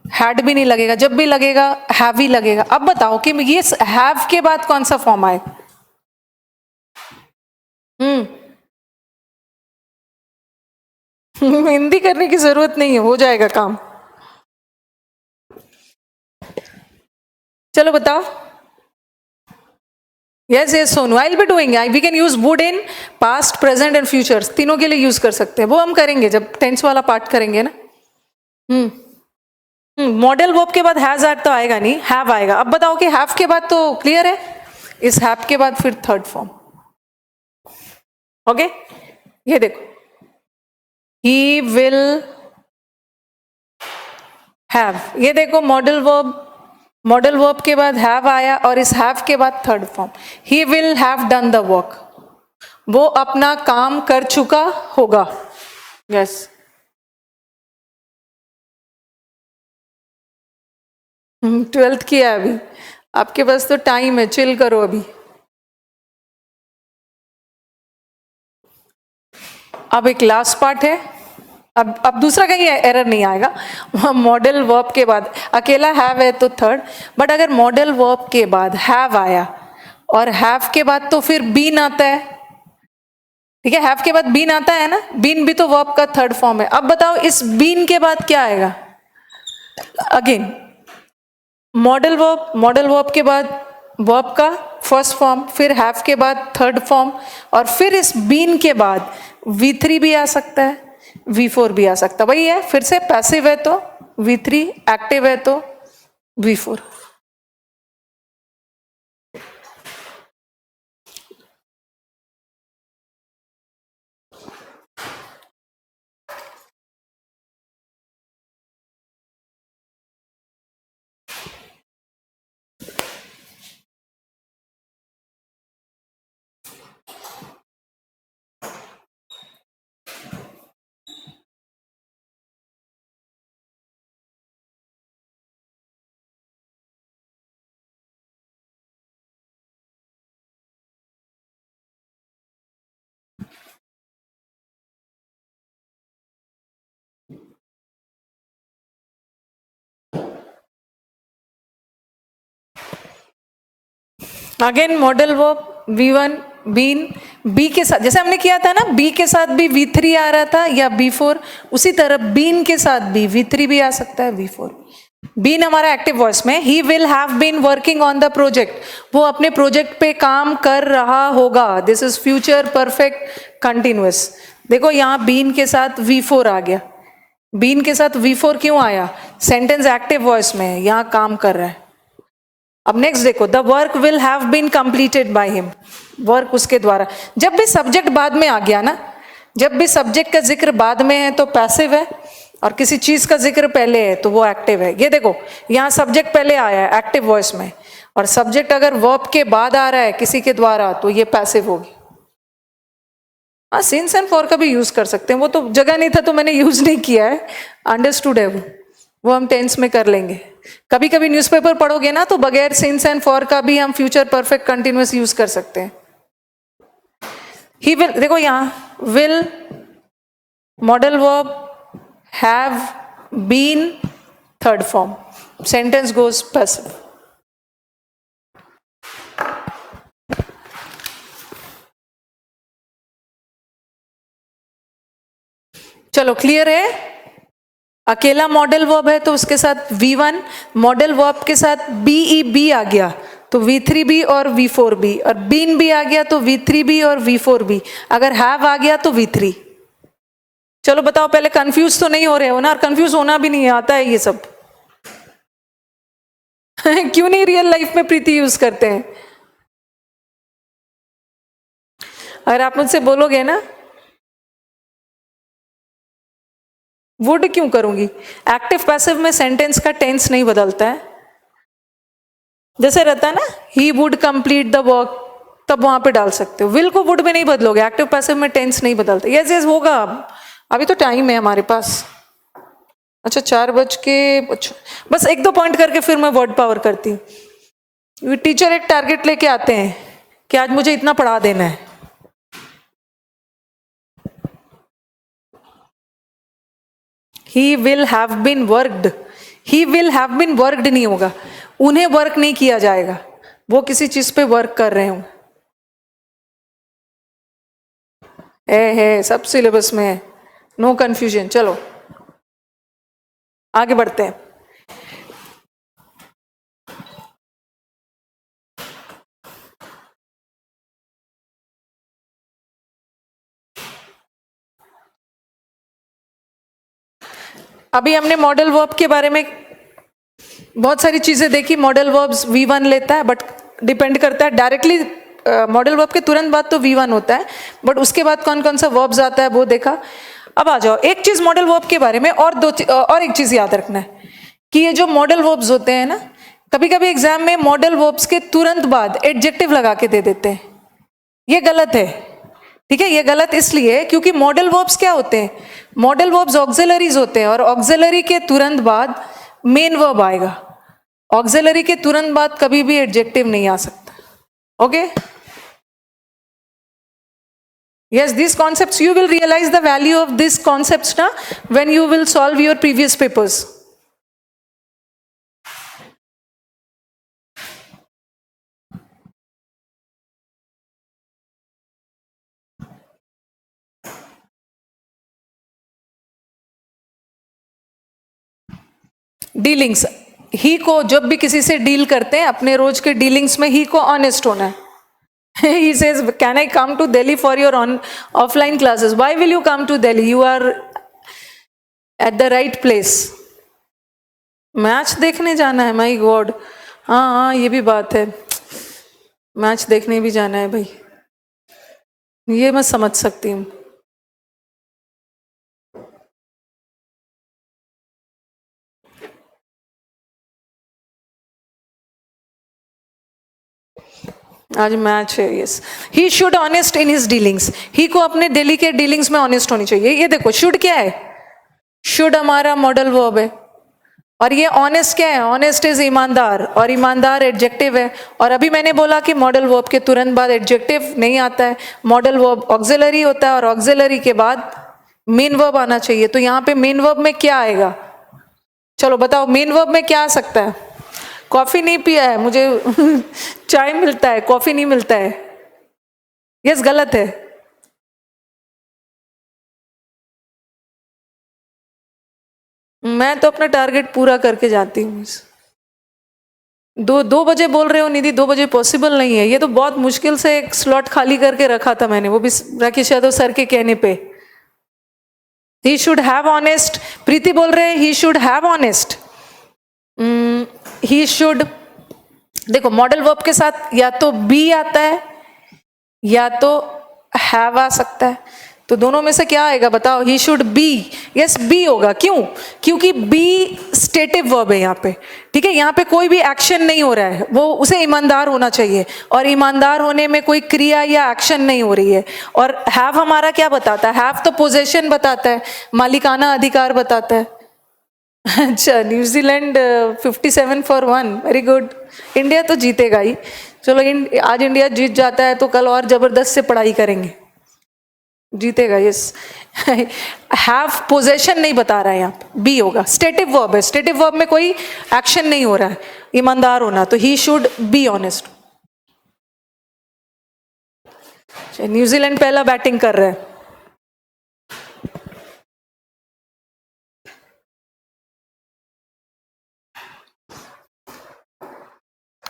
हैड भी नहीं लगेगा, जब भी लगेगा हैव ही लगेगा। अब बताओ कि ये हैव के बाद कौन सा फॉर्म आएगा? हिंदी करने की जरूरत नहीं है, हो जाएगा काम। चलो बताओ। Yes yes Sonu, I will be doing, we can use would in past present and futures, तीनों के लिए यूज कर सकते हैं, वो हम करेंगे जब टेंस वाला पार्ट करेंगे ना। मॉडल वर्ब के बाद हैज आर तो आएगा नहीं, हैव आएगा। अब बताओ कि हैव के बाद तो क्लियर है, इस हैव के बाद फिर थर्ड फॉर्म। ओके, ये देखो, ही विल हैव, ये देखो मॉडल वर्ब, मॉडल वर्ब के बाद हैव आया और इस हैव के बाद third form. He will have done the work, वो अपना काम कर चुका होगा। यस ट्वेल्थ किया है अभी, आपके पास तो टाइम है, चिल करो अभी। अब एक लास्ट पार्ट है, अब दूसरा कहीं एरर नहीं आएगा। मॉडल वर्ब के बाद अकेला हैव है तो थर्ड, बट अगर मॉडल वर्ब के बाद हैव आया और हैव के बाद तो फिर बीन आता है, ठीक है, हैव के बाद बीन आता है ना, बीन भी तो वर्ब का थर्ड फॉर्म है। अब बताओ इस बीन के बाद क्या आएगा? अगेन मॉडल वर्ब के बाद वर्ब का फर्स्ट फॉर्म, फिर हैव के बाद थर्ड फॉर्म, और फिर इस बीन के बाद V3 भी आ सकता है, V4 भी आ सकता है। वही है, फिर से पैसिव है तो V3, एक्टिव है तो V4। Again modal verb V1 been, be के साथ जैसे हमने किया था ना, बी के साथ भी V3 आ रहा था या B4, उसी तरह बीन के साथ भी V3 भी आ सकता है, V4। बीन हमारा एक्टिव वॉइस में, he will have been working on the project, वो अपने प्रोजेक्ट पे काम कर रहा होगा, this is future perfect continuous. देखो यहाँ बीन के साथ V4 आ गया, बीन के साथ V4 क्यों आया, सेंटेंस एक्टिव वॉइस में है, यहाँ काम कर रहा है। अब नेक्स्ट देखो, the work will have been completed by him, work उसके द्वारा। जब भी सब्जेक्ट बाद में आ गया ना, जब भी सब्जेक्ट का जिक्र बाद में है तो पैसिव है, और किसी चीज का जिक्र पहले है तो वो एक्टिव है। ये देखो यहाँ सब्जेक्ट पहले आया है एक्टिव वॉइस में, और सब्जेक्ट अगर वर्ब के बाद आ रहा है किसी के द्वारा तो ये पैसिव होगी। हाँ, सिंस एंड फॉर का भी यूज कर सकते हैं, वो तो जगह नहीं था तो मैंने यूज नहीं किया है, अंडरस्टूड है वो हम टेंस में कर लेंगे। कभी कभी न्यूज़पेपर पढ़ोगे ना तो बगैर सिंस एंड फॉर का भी हम फ्यूचर परफेक्ट कंटिन्यूअस यूज कर सकते हैं। ही विल, देखो यहाँ will, modal verb, have, been, third form, sentence goes passive. चलो क्लियर है। अकेला मॉडल वर्ब है तो उसके साथ V1, मॉडल वर्ब के साथ BEB आ गया तो V3B और V4B, और बीन भी आ गया तो V3B और V4B, अगर हैव आ गया तो V3। चलो बताओ, पहले कंफ्यूज तो नहीं हो रहे हो ना, और कंफ्यूज होना भी नहीं आता है ये सब। क्यों नहीं रियल लाइफ में प्रीति यूज करते हैं? अगर आप मुझसे बोलोगे ना वुड क्यों करूंगी, एक्टिव पैसिव में सेंटेंस का टेंस नहीं बदलता है, जैसे रहता है ना he would complete the work, तब वहां पे डाल सकते हो। विल को वुड में नहीं बदलोगे, एक्टिव पैसिव में टेंस नहीं बदलता। यस यस होगा, अभी तो टाइम है हमारे पास। अच्छा 4 बज के, अच्छा बस 1-2 पॉइंट करके फिर मैं वर्ड पावर करती हूँ। टीचर एक टारगेट लेके आते हैं कि आज मुझे इतना पढ़ा देना है, he will have been worked, he will have been worked नहीं होगा, उन्हें वर्क नहीं किया जाएगा, वो किसी चीज पे वर्क कर रहे होंगे। है सब सिलेबस में है, नो कंफ्यूजन। चलो आगे बढ़ते हैं। अभी हमने मॉडल वर्ब के बारे में बहुत सारी चीजें देखी। मॉडल वर्ब्स V1 लेता है, बट डिपेंड करता है डायरेक्टली मॉडल वर्ब के तुरंत बाद तो V1 होता है, बट उसके बाद कौन कौन सा वर्ब्स आता है वो देखा। अब आ जाओ एक चीज मॉडल वर्ब के बारे में, और एक चीज याद रखना है कि ये जो मॉडल वर्ब्स होते हैं ना, कभी कभी एग्जाम में मॉडल वर्ब्स के तुरंत बाद एडजेक्टिव लगा के दे देते हैं, ये गलत है। ठीक है, ये गलत इसलिए क्योंकि मॉडल वर्ब्स क्या होते हैं, मॉडल वर्ब्स ऑक्सिलरीज होते हैं, और ऑक्सिलरी के तुरंत बाद मेन वर्ब आएगा, ऑक्सिलरी के तुरंत बाद कभी भी एडजेक्टिव नहीं आ सकता। Okay, yes, these concepts you will realize the value of these concepts na when you will solve your previous papers. Dealings, he को जब भी किसी से डील करते हैं अपने रोज के डीलिंग्स में ही को ऑनेस्ट होना है। He says, can I come to Delhi for your offline classes? Why will you come to Delhi? You are at the right place. Match देखने जाना है, माई गॉड। हाँ हाँ ये भी बात है, मैच देखने भी जाना है भाई, ये मैं समझ सकती हूँ। आज मैच है। Yes, he should honest in his dealings, he को अपने दिल्ली के डीलिंग्स में ऑनेस्ट होनी चाहिए। ये देखो शुड क्या है, शुड हमारा मॉडल वर्ब है, और ये ऑनेस्ट क्या है, ऑनेस्ट इज ईमानदार, और ईमानदार एडजेक्टिव है। और अभी मैंने बोला कि मॉडल वर्ब के तुरंत बाद एडजेक्टिव नहीं आता है, मॉडल वर्ब ऑक्सिलरी होता है, और ऑक्सिलरी के बाद मेन वर्ब आना चाहिए। तो यहाँ पे मेन वर्ब में क्या आएगा, चलो बताओ मेन वर्ब में क्या आ सकता है, कॉफी नहीं पिया है मुझे चाय मिलता है, कॉफी नहीं मिलता है। यस, गलत है। मैं तो अपना टारगेट पूरा करके जाती हूँ। 2 बजे बोल रहे हो निधि, 2 बजे पॉसिबल नहीं है, ये तो बहुत मुश्किल से एक स्लॉट खाली करके रखा था मैंने, वो भी राकेश यादव सर के कहने पे। ही शुड हैव ऑनेस्ट, प्रीति बोल रहे हैं ही should have honest, he should, देखो मॉडल वर्ब के साथ या तो बी आता है या तो हैव आ सकता है, तो दोनों में से क्या आएगा बताओ? He should be, yes be होगा। क्यों? क्योंकि बी स्टेटिव वर्ब है यहाँ पे, ठीक है, यहाँ पे कोई भी एक्शन नहीं हो रहा है, वो उसे ईमानदार होना चाहिए, और ईमानदार होने में कोई क्रिया या एक्शन नहीं हो रही है। और हैव हमारा क्या बताता है? हैव तो पोजेशन बताता है, मालिकाना अधिकार बताता है। अच्छा, न्यूजीलैंड 57-1, वेरी गुड। इंडिया तो जीतेगा ही, चलो आज इंडिया जीत जाता है तो कल और जबरदस्त से पढ़ाई करेंगे, जीतेगा। यस, हैव पोजेशन नहीं बता रहा है, यहाँ बी होगा, स्टेटिव वर्ब है, स्टेटिव वर्ब में कोई एक्शन नहीं हो रहा है, ईमानदार होना, तो ही शुड बी ऑनेस्ट। न्यूजीलैंड पहला बैटिंग कर रहा है।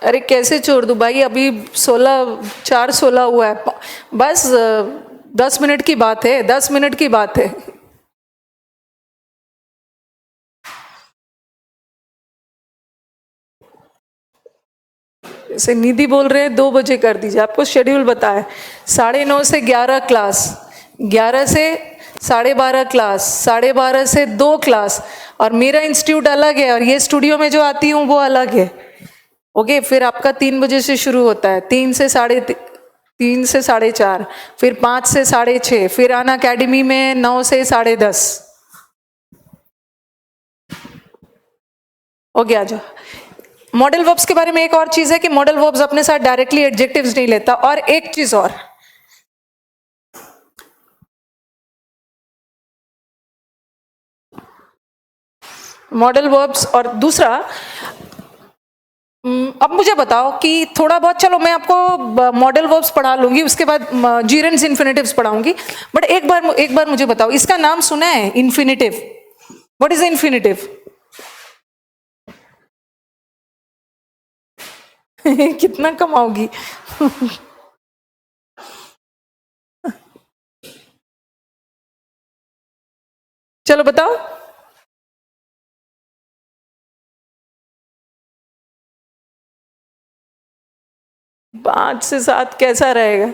अरे कैसे छोड़ दूं भाई, अभी 4:16 हुआ है, बस 10 मिनट की बात है, 10 मिनट की बात है। जैसे निधि बोल रहे हैं 2 बजे कर दीजिए, आपको शेड्यूल बताया, 9:30 से 11 क्लास, 11 से 12:30 क्लास, 12:30 से 2 क्लास, और मेरा इंस्टीट्यूट अलग है और ये स्टूडियो में जो आती हूँ वो अलग है। ओके, फिर आपका 3 बजे से शुरू होता है, 3 से 4:30, फिर 5 से 6:30, फिर आना अकेडमी में 9 से 10:30। ओके, आ जाओ। मॉडल वर्ब्स के बारे में एक और चीज है कि मॉडल वर्ब्स अपने साथ डायरेक्टली एडजेक्टिव्स नहीं लेता, और एक चीज और, मॉडल वर्ब्स, और दूसरा, अब मुझे बताओ कि थोड़ा बहुत, चलो मैं आपको मॉडल वर्ब्स पढ़ा लूंगी, उसके बाद जीरेंड्स इन्फिनेटिव्स पढ़ाऊंगी, बट एक बार मुझे बताओ, इसका नाम सुना है इन्फिनेटिव? What is infinitive? कितना कमाओगी? चलो बताओ। 5 से 7 कैसा रहेगा?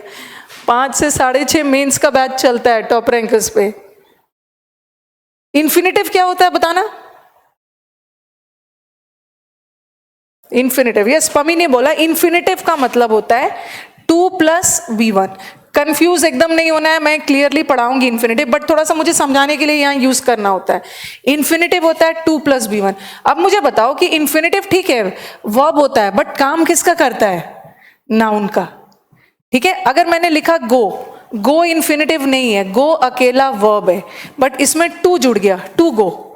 5 से 6:30 मेंस का बैच चलता है टॉप रैंकर्स पे। इन्फिनेटिव क्या होता है बताना? इन्फिनेटिव, यस, पमी ने बोला इन्फिनेटिव का मतलब होता है 2 + V1। कंफ्यूज एकदम नहीं होना है, मैं क्लियरली पढ़ाऊंगी इन्फिनेटिव, बट थोड़ा सा मुझे समझाने के लिए यहाँ यूज करना होता है। इन्फिनेटिव होता है 2 + V1। अब मुझे बताओ कि इन्फिनेटिव ठीक है वर्ब होता है, बट काम किसका करता है? नाउन का, ठीक है। अगर मैंने लिखा गो, गो इन्फिनेटिव नहीं है, गो अकेला वर्ब है, बट इसमें टू जुड़ गया, टू गो।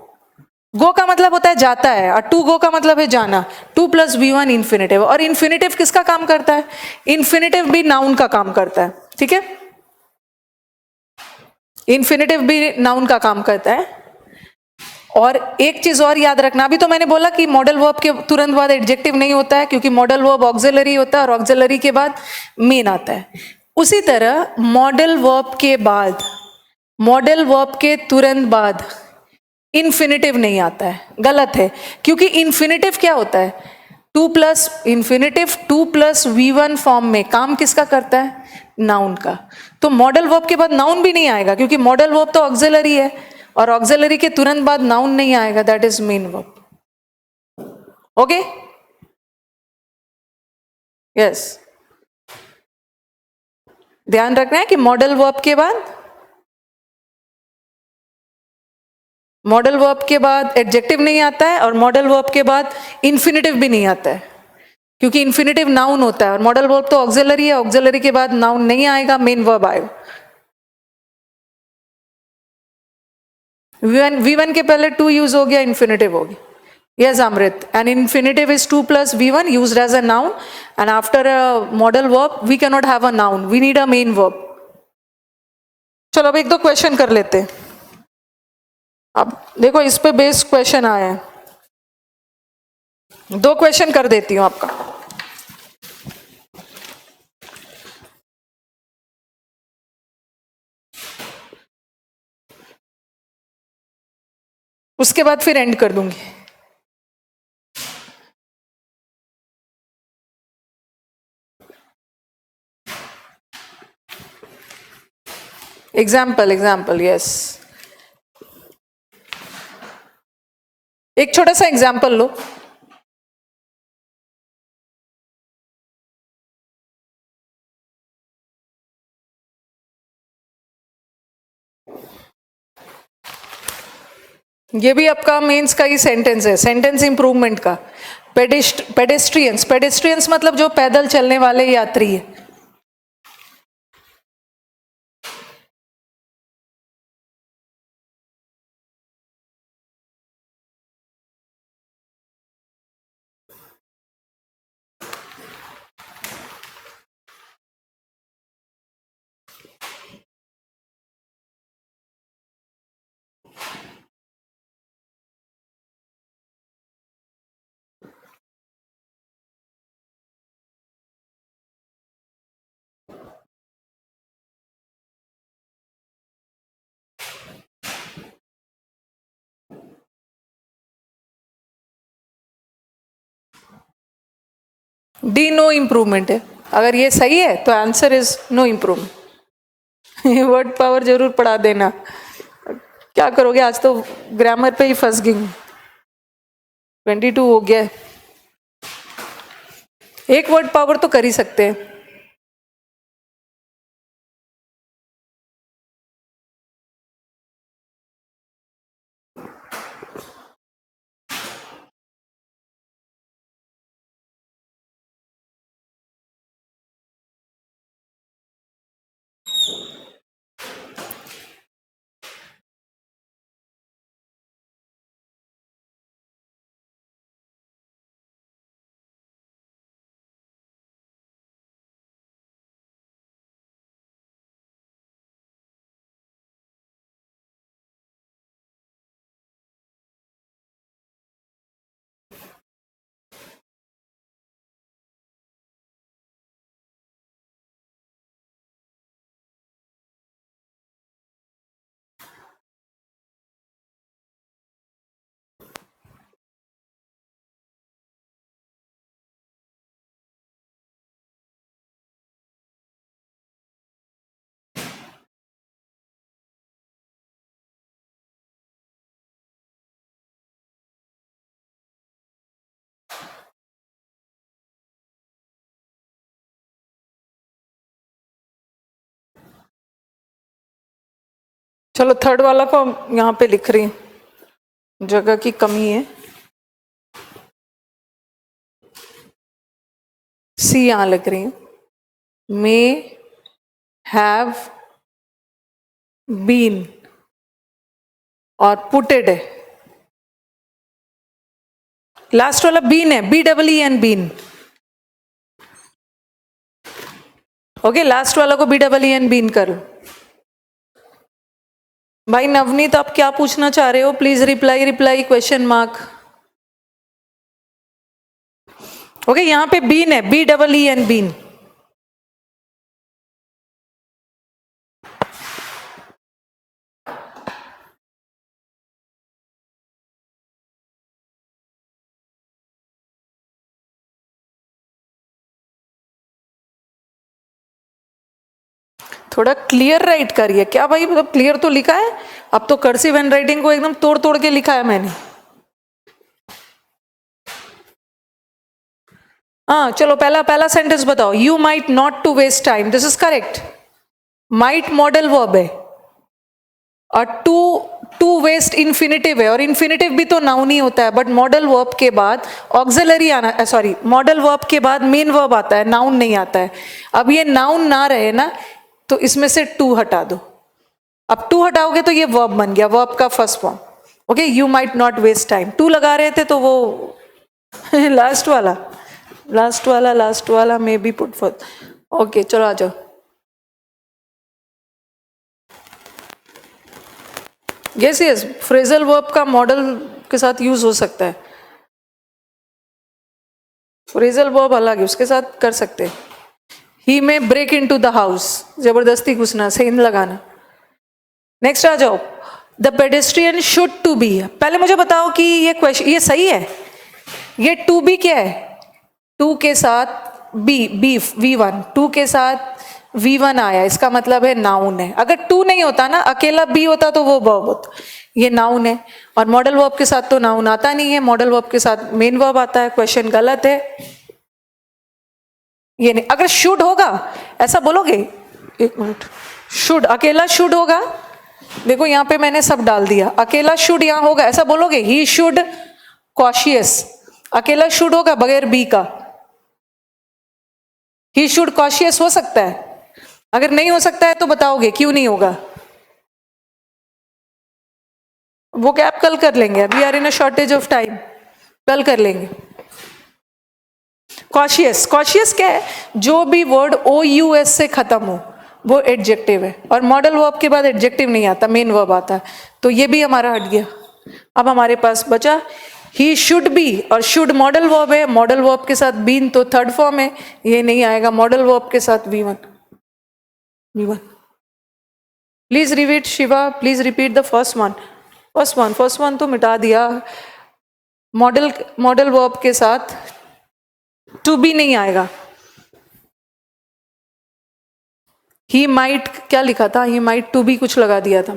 गो का मतलब होता है जाता है, और टू गो का मतलब है जाना। 2 + V1 इन्फिनेटिव, और इन्फिनेटिव किसका काम करता है? इन्फिनेटिव भी नाउन का काम करता है, ठीक है, इन्फिनेटिव भी नाउन का काम करता है। और एक चीज और याद रखना, अभी तो मैंने बोला कि मॉडल वर्ब के तुरंत बाद एडजेक्टिव नहीं होता है, क्योंकि मॉडल वर्ब ऑक्सिलरी होता है और ऑक्सिलरी के बाद मेन आता है। उसी तरह मॉडल वर्ब के बाद, मॉडल वर्ब के तुरंत बाद इन्फिनेटिव नहीं आता है, गलत है, क्योंकि इन्फिनेटिव क्या होता है? 2 + V1 फॉर्म में काम किसका करता है? नाउन का। तो मॉडल वर्ब के बाद नाउन भी नहीं आएगा, क्योंकि मॉडल वर्ब तो ऑक्सिलरी है, और ऑक्सिलरी के तुरंत बाद नाउन नहीं आएगा, that is main verb. Okay, yes, ध्यान रखना है कि मॉडल वर्ब के बाद, मॉडल वर्ब के बाद एडजेक्टिव नहीं आता है, और मॉडल वर्ब के बाद इन्फिनेटिव भी नहीं आता है, क्योंकि इन्फिनेटिव नाउन होता है, और मॉडल वर्ब तो ऑक्सिलरी है, ऑक्सिलरी के बाद नाउन नहीं आएगा, मेन वर्ब आएगा। V1 के पहले टू यूज हो गया, इन्फिनेटिव हो गया। Yes, Amrit. An infinitive is 2 plus V1 used as a noun, and after a modal verb, we cannot have a noun. We need a main verb. चलो अब एक दो क्वेश्चन कर लेते हैं. अब देखो इस पे बेस्ड क्वेश्चन आया है. 2 क्वेश्चन कर देती हूँ आपका. उसके बाद फिर एंड कर दूंगी. Example yes. एक छोटा सा एग्जाम्पल लो. ये भी आपका मेंस का ही सेंटेंस है, सेंटेंस इंप्रूवमेंट का. पेडेस्ट्रियंस मतलब जो पैदल चलने वाले यात्री है. डी नो इम्प्रूवमेंट है. अगर ये सही है तो आंसर इज नो इम्प्रूवमेंट. ये वर्ड पावर जरूर पढ़ा देना. क्या करोगे, आज तो ग्रामर पे ही फंस गई. 22 हो गया. एक वर्ड पावर तो कर ही सकते हैं. चलो थर्ड वाला को यहाँ पे लिख रही हूँ, जगह की कमी है. सी यहाँ लिख रही हूँ. मे हैव बीन और पुटेड है. लास्ट वाला बीन है, BEEN बीन. ओके, लास्ट वाला को BEEN बीन करो. भाई नवनीत, आप क्या पूछना चाह रहे हो? Please reply question mark. Okay, यहाँ पे बीन है, BEEN बीन. थोड़ा क्लियर राइट करिए. क्या भाई, मतलब क्लियर तो लिखा है. अब तो कर्सिव हैंड राइटिंग को एकदम तोड़ तोड़ के लिखा है मैंने. हाँ चलो, पहला सेंटेंस बताओ. You might not to waste time. This is correct. Might modal verb है और टू वेस्ट इन्फिनिटिव है. और इन्फिनिटिव भी तो नाउन ही होता है, बट मॉडल वर्ब के बाद ऑक्सिलरी आना, सॉरी, मॉडल वर्ब के बाद मेन वर्ब आता है, नाउन नहीं आता है. अब ये नाउन ना रहे ना, तो इसमें से टू हटा दो. अब टू हटाओगे तो ये वर्ब बन गया, वर्ब का first form. Okay, you might not waste time. To लगा रहे थे तो वो लास्ट वाला may be put for. Okay चलो आ जाओ। यस यस, फ्रेजल वर्ब का मॉडल के साथ यूज हो सकता है। फ्रेजल वर्ब अलग है, उसके साथ कर सकते हैं। He may break into the house, जबरदस्ती घुसना, सेंध लगाना। नेक्स्ट आ जाओ। The pedestrian should to be. पहले मुझे बताओ कि ये क्वेश्चन ये सही है? ये टू बी क्या है? टू के साथ बी, बीफ, V1, टू के साथ V1 आया, इसका मतलब है नाउन है। अगर टू नहीं होता ना, अकेला बी होता तो वो वर्ब होता। ये नाउन है, और मॉडल वर्ब के साथ तो नाउन आता नहीं है, मॉडल वर्ब के साथ मेन वर्ब आता है। क्वेश्चन गलत है, ये नहीं। अगर शुड होगा ऐसा बोलोगे? एक मिनट, शुड, अकेला शुड होगा, देखो यहाँ पे मैंने सब डाल दिया, अकेला शुड यहाँ होगा, ऐसा बोलोगे? ही शुड कॉशियस, अकेला शुड होगा बगैर बी का। ही शुड कॉशियस हो सकता है? अगर नहीं हो सकता है तो बताओगे क्यों नहीं होगा? वो कैप कल कर लेंगे, अभी are in a shortage of time, कल कर लेंगे। कॉशियस, कॉशियस क्या है? जो भी वर्ड OUS से खत्म हो वो एडजेक्टिव है, और मॉडल वर्ब के बाद एडजेक्टिव नहीं आता, मेन वर्ब आता है। तो ये भी हमारा हट गया। अब हमारे पास बचा ही शुड बी, और शुड मॉडल वर्ब है, मॉडल वर्ब के साथ बीन तो थर्ड फॉर्म है, ये नहीं आएगा। मॉडल वर्ब के साथ V1। Please repeat Shiva, please repeat the first one तो मिटा दिया। मॉडल वर्ब के साथ टू बी नहीं आएगा। ही माइट क्या लिखा था? ही माइट टू बी कुछ लगा दिया था।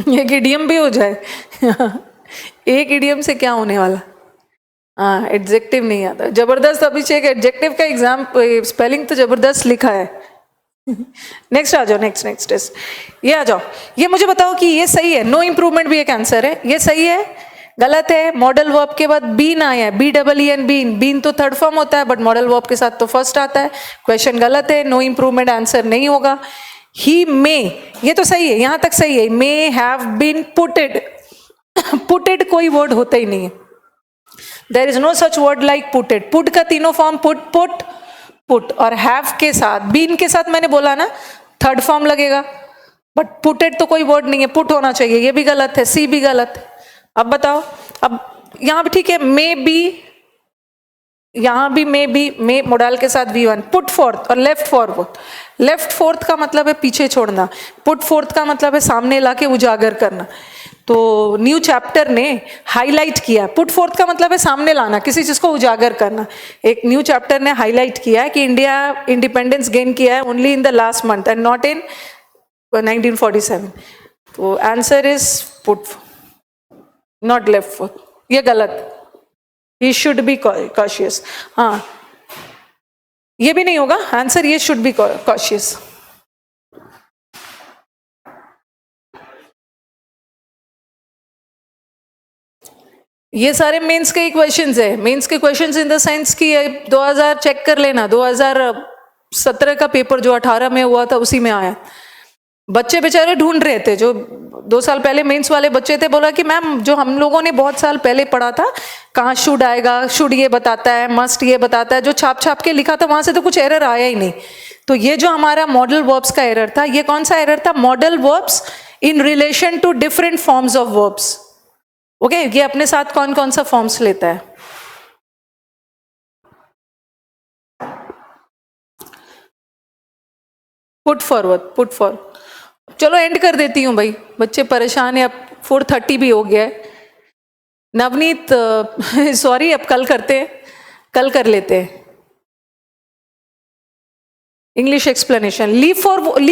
एक इडियम भी हो जाए। एक इडियम से क्या होने वाला? हाँ, एडजेक्टिव नहीं आता। जबरदस्त अभिषेक, एडजेक्टिव का एग्जाम स्पेलिंग तो जबरदस्त लिखा है। नेक्स्ट आ जाओ, नेक्स्ट टेस्ट। ये आ जाओ, ये मुझे बताओ कि ये सही है? नो इम्प्रूवमेंट भी एक आंसर है, ये सही है गलत है? मॉडल वर्ब के बाद बीन आया है, BEEN, बीन, बीन तो थर्ड फॉर्म होता है, बट मॉडल वर्ब के साथ तो फर्स्ट आता है। क्वेश्चन गलत है, नो इम्प्रूवमेंट आंसर नहीं होगा। ही मे, ये तो सही है, यहां तक सही है। May have been putted, putted कोई वर्ड होता ही नहीं है। There is no such word like putted. Put का तीनों फॉर्म पुट, और हैव के साथ, बीन के साथ मैंने बोला ना थर्ड फॉर्म लगेगा, बट पुटेड तो कोई वर्ड नहीं है, पुट होना चाहिए, ये भी गलत है, सी भी गलत है। अब बताओ, अब यहां भी ठीक है, मे बी, यहां भी मे मोडाल के साथ V1। पुट फोर्थ और लेफ्ट फॉरवर्ड। लेफ्ट फोर्थ का मतलब है पीछे छोड़ना, पुट फोर्थ का मतलब है सामने लाके उजागर करना। तो न्यू चैप्टर ने हाईलाइट किया, पुट फोर्थ का मतलब है सामने लाना, किसी चीज को उजागर करना। एक न्यू चैप्टर ने हाईलाइट किया है कि इंडिया इंडिपेंडेंस गेन किया है only in the last month and not in 1947। तो answer is put, not left fourth, ये गलत। ही शुड बी कॉशियस, हाँ ये भी नहीं होगा आंसर, ये शुड बी कॉशियस। ये सारे मेंस के ही क्वेश्चंस है, मेंस के क्वेश्चंस इन द सेंस कि 2000 चेक कर लेना, 2017 का पेपर जो 18 में हुआ था उसी में आया। बच्चे बेचारे ढूंढ रहे थे, जो 2 साल पहले मेंस वाले बच्चे थे, बोला कि मैम जो हम लोगों ने बहुत साल पहले पढ़ा था, कहाँ शुड आएगा, शुड ये बताता है, मस्ट ये बताता है, जो छाप के लिखा था वहां से तो कुछ एरर आया ही नहीं। तो ये जो हमारा मॉडल वर्ब्स का एरर था, ये कौन सा एरर था? Modal verbs in relation to different forms of verbs. Okay, ये अपने साथ कौन कौन सा फॉर्म्स लेता है? Put forward. चलो एंड कर देती हूँ भाई, बच्चे परेशान है, अब 4:30 भी हो गया है। नवनीत सॉरी, अब कल करते हैं, कल कर लेते हैं English explanation. Leave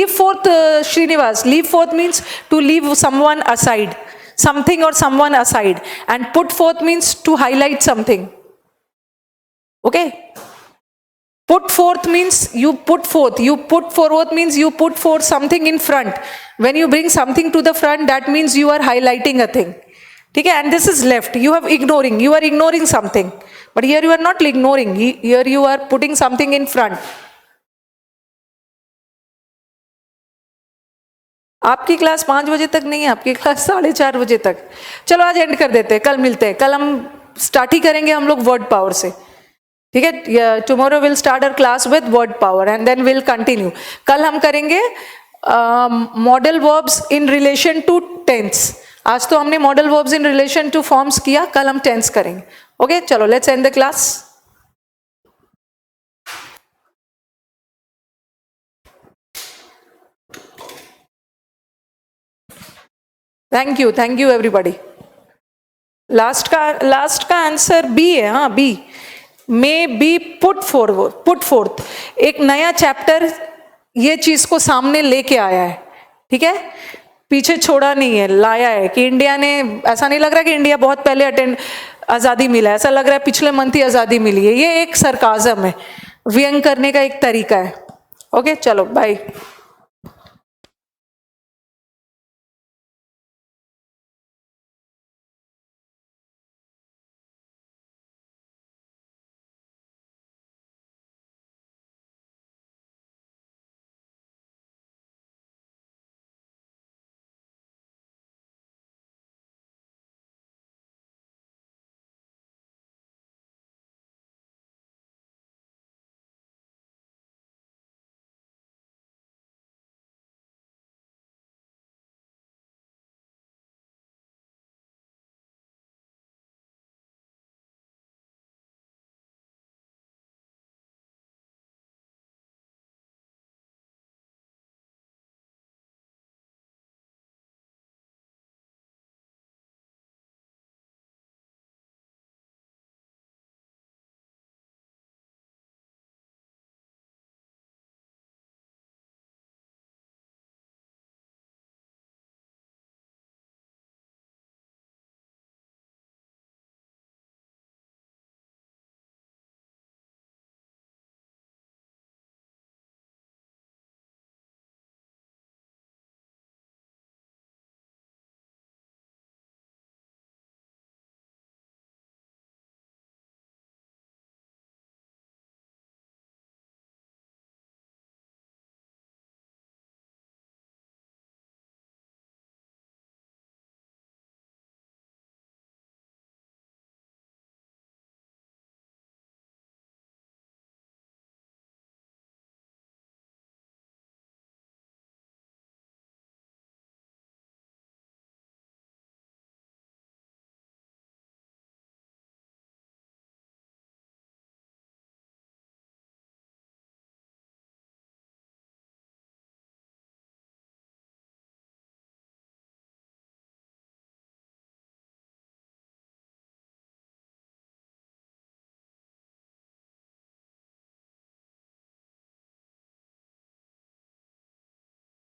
forth Srinivas, leave forth means to leave someone aside, something or someone aside, and put forth means to highlight something. Okay, put forth means you put forward means you put forth something in front. When you bring something to the front, that means you are highlighting a thing. Okay, and this is left, you are ignoring something, but here you are not ignoring, here you are putting something in front. आपकी class 5 बजे तक नहीं है, आपकी class 4:30 बजे तक। चलो आज एंड कर देते हैं, कल मिलते हैं। कल हम स्टार्ट ही करेंगे हम लोग वर्ड पावर से, ठीक है। Tomorrow will start our class with word power and then will continue. कल हम करेंगे modal verbs in relation to tense. आज तो हमने modal verbs in relation to forms किया, कल हम टेंस करेंगे। ओके, चलो let's end the class. Thank you everybody. Last का आंसर बी है। हाँ, B may be put forth. एक नया चैप्टर ये चीज को सामने लेके आया है, ठीक है, पीछे छोड़ा नहीं है, लाया है कि इंडिया ने, ऐसा नहीं लग रहा कि इंडिया बहुत पहले आज़ादी मिला है, ऐसा लग रहा है पिछले मंथ ही आज़ादी मिली है। ये एक सरकाज़म है, व्यंग करने का एक तरीका है। ओके, चलो बाय।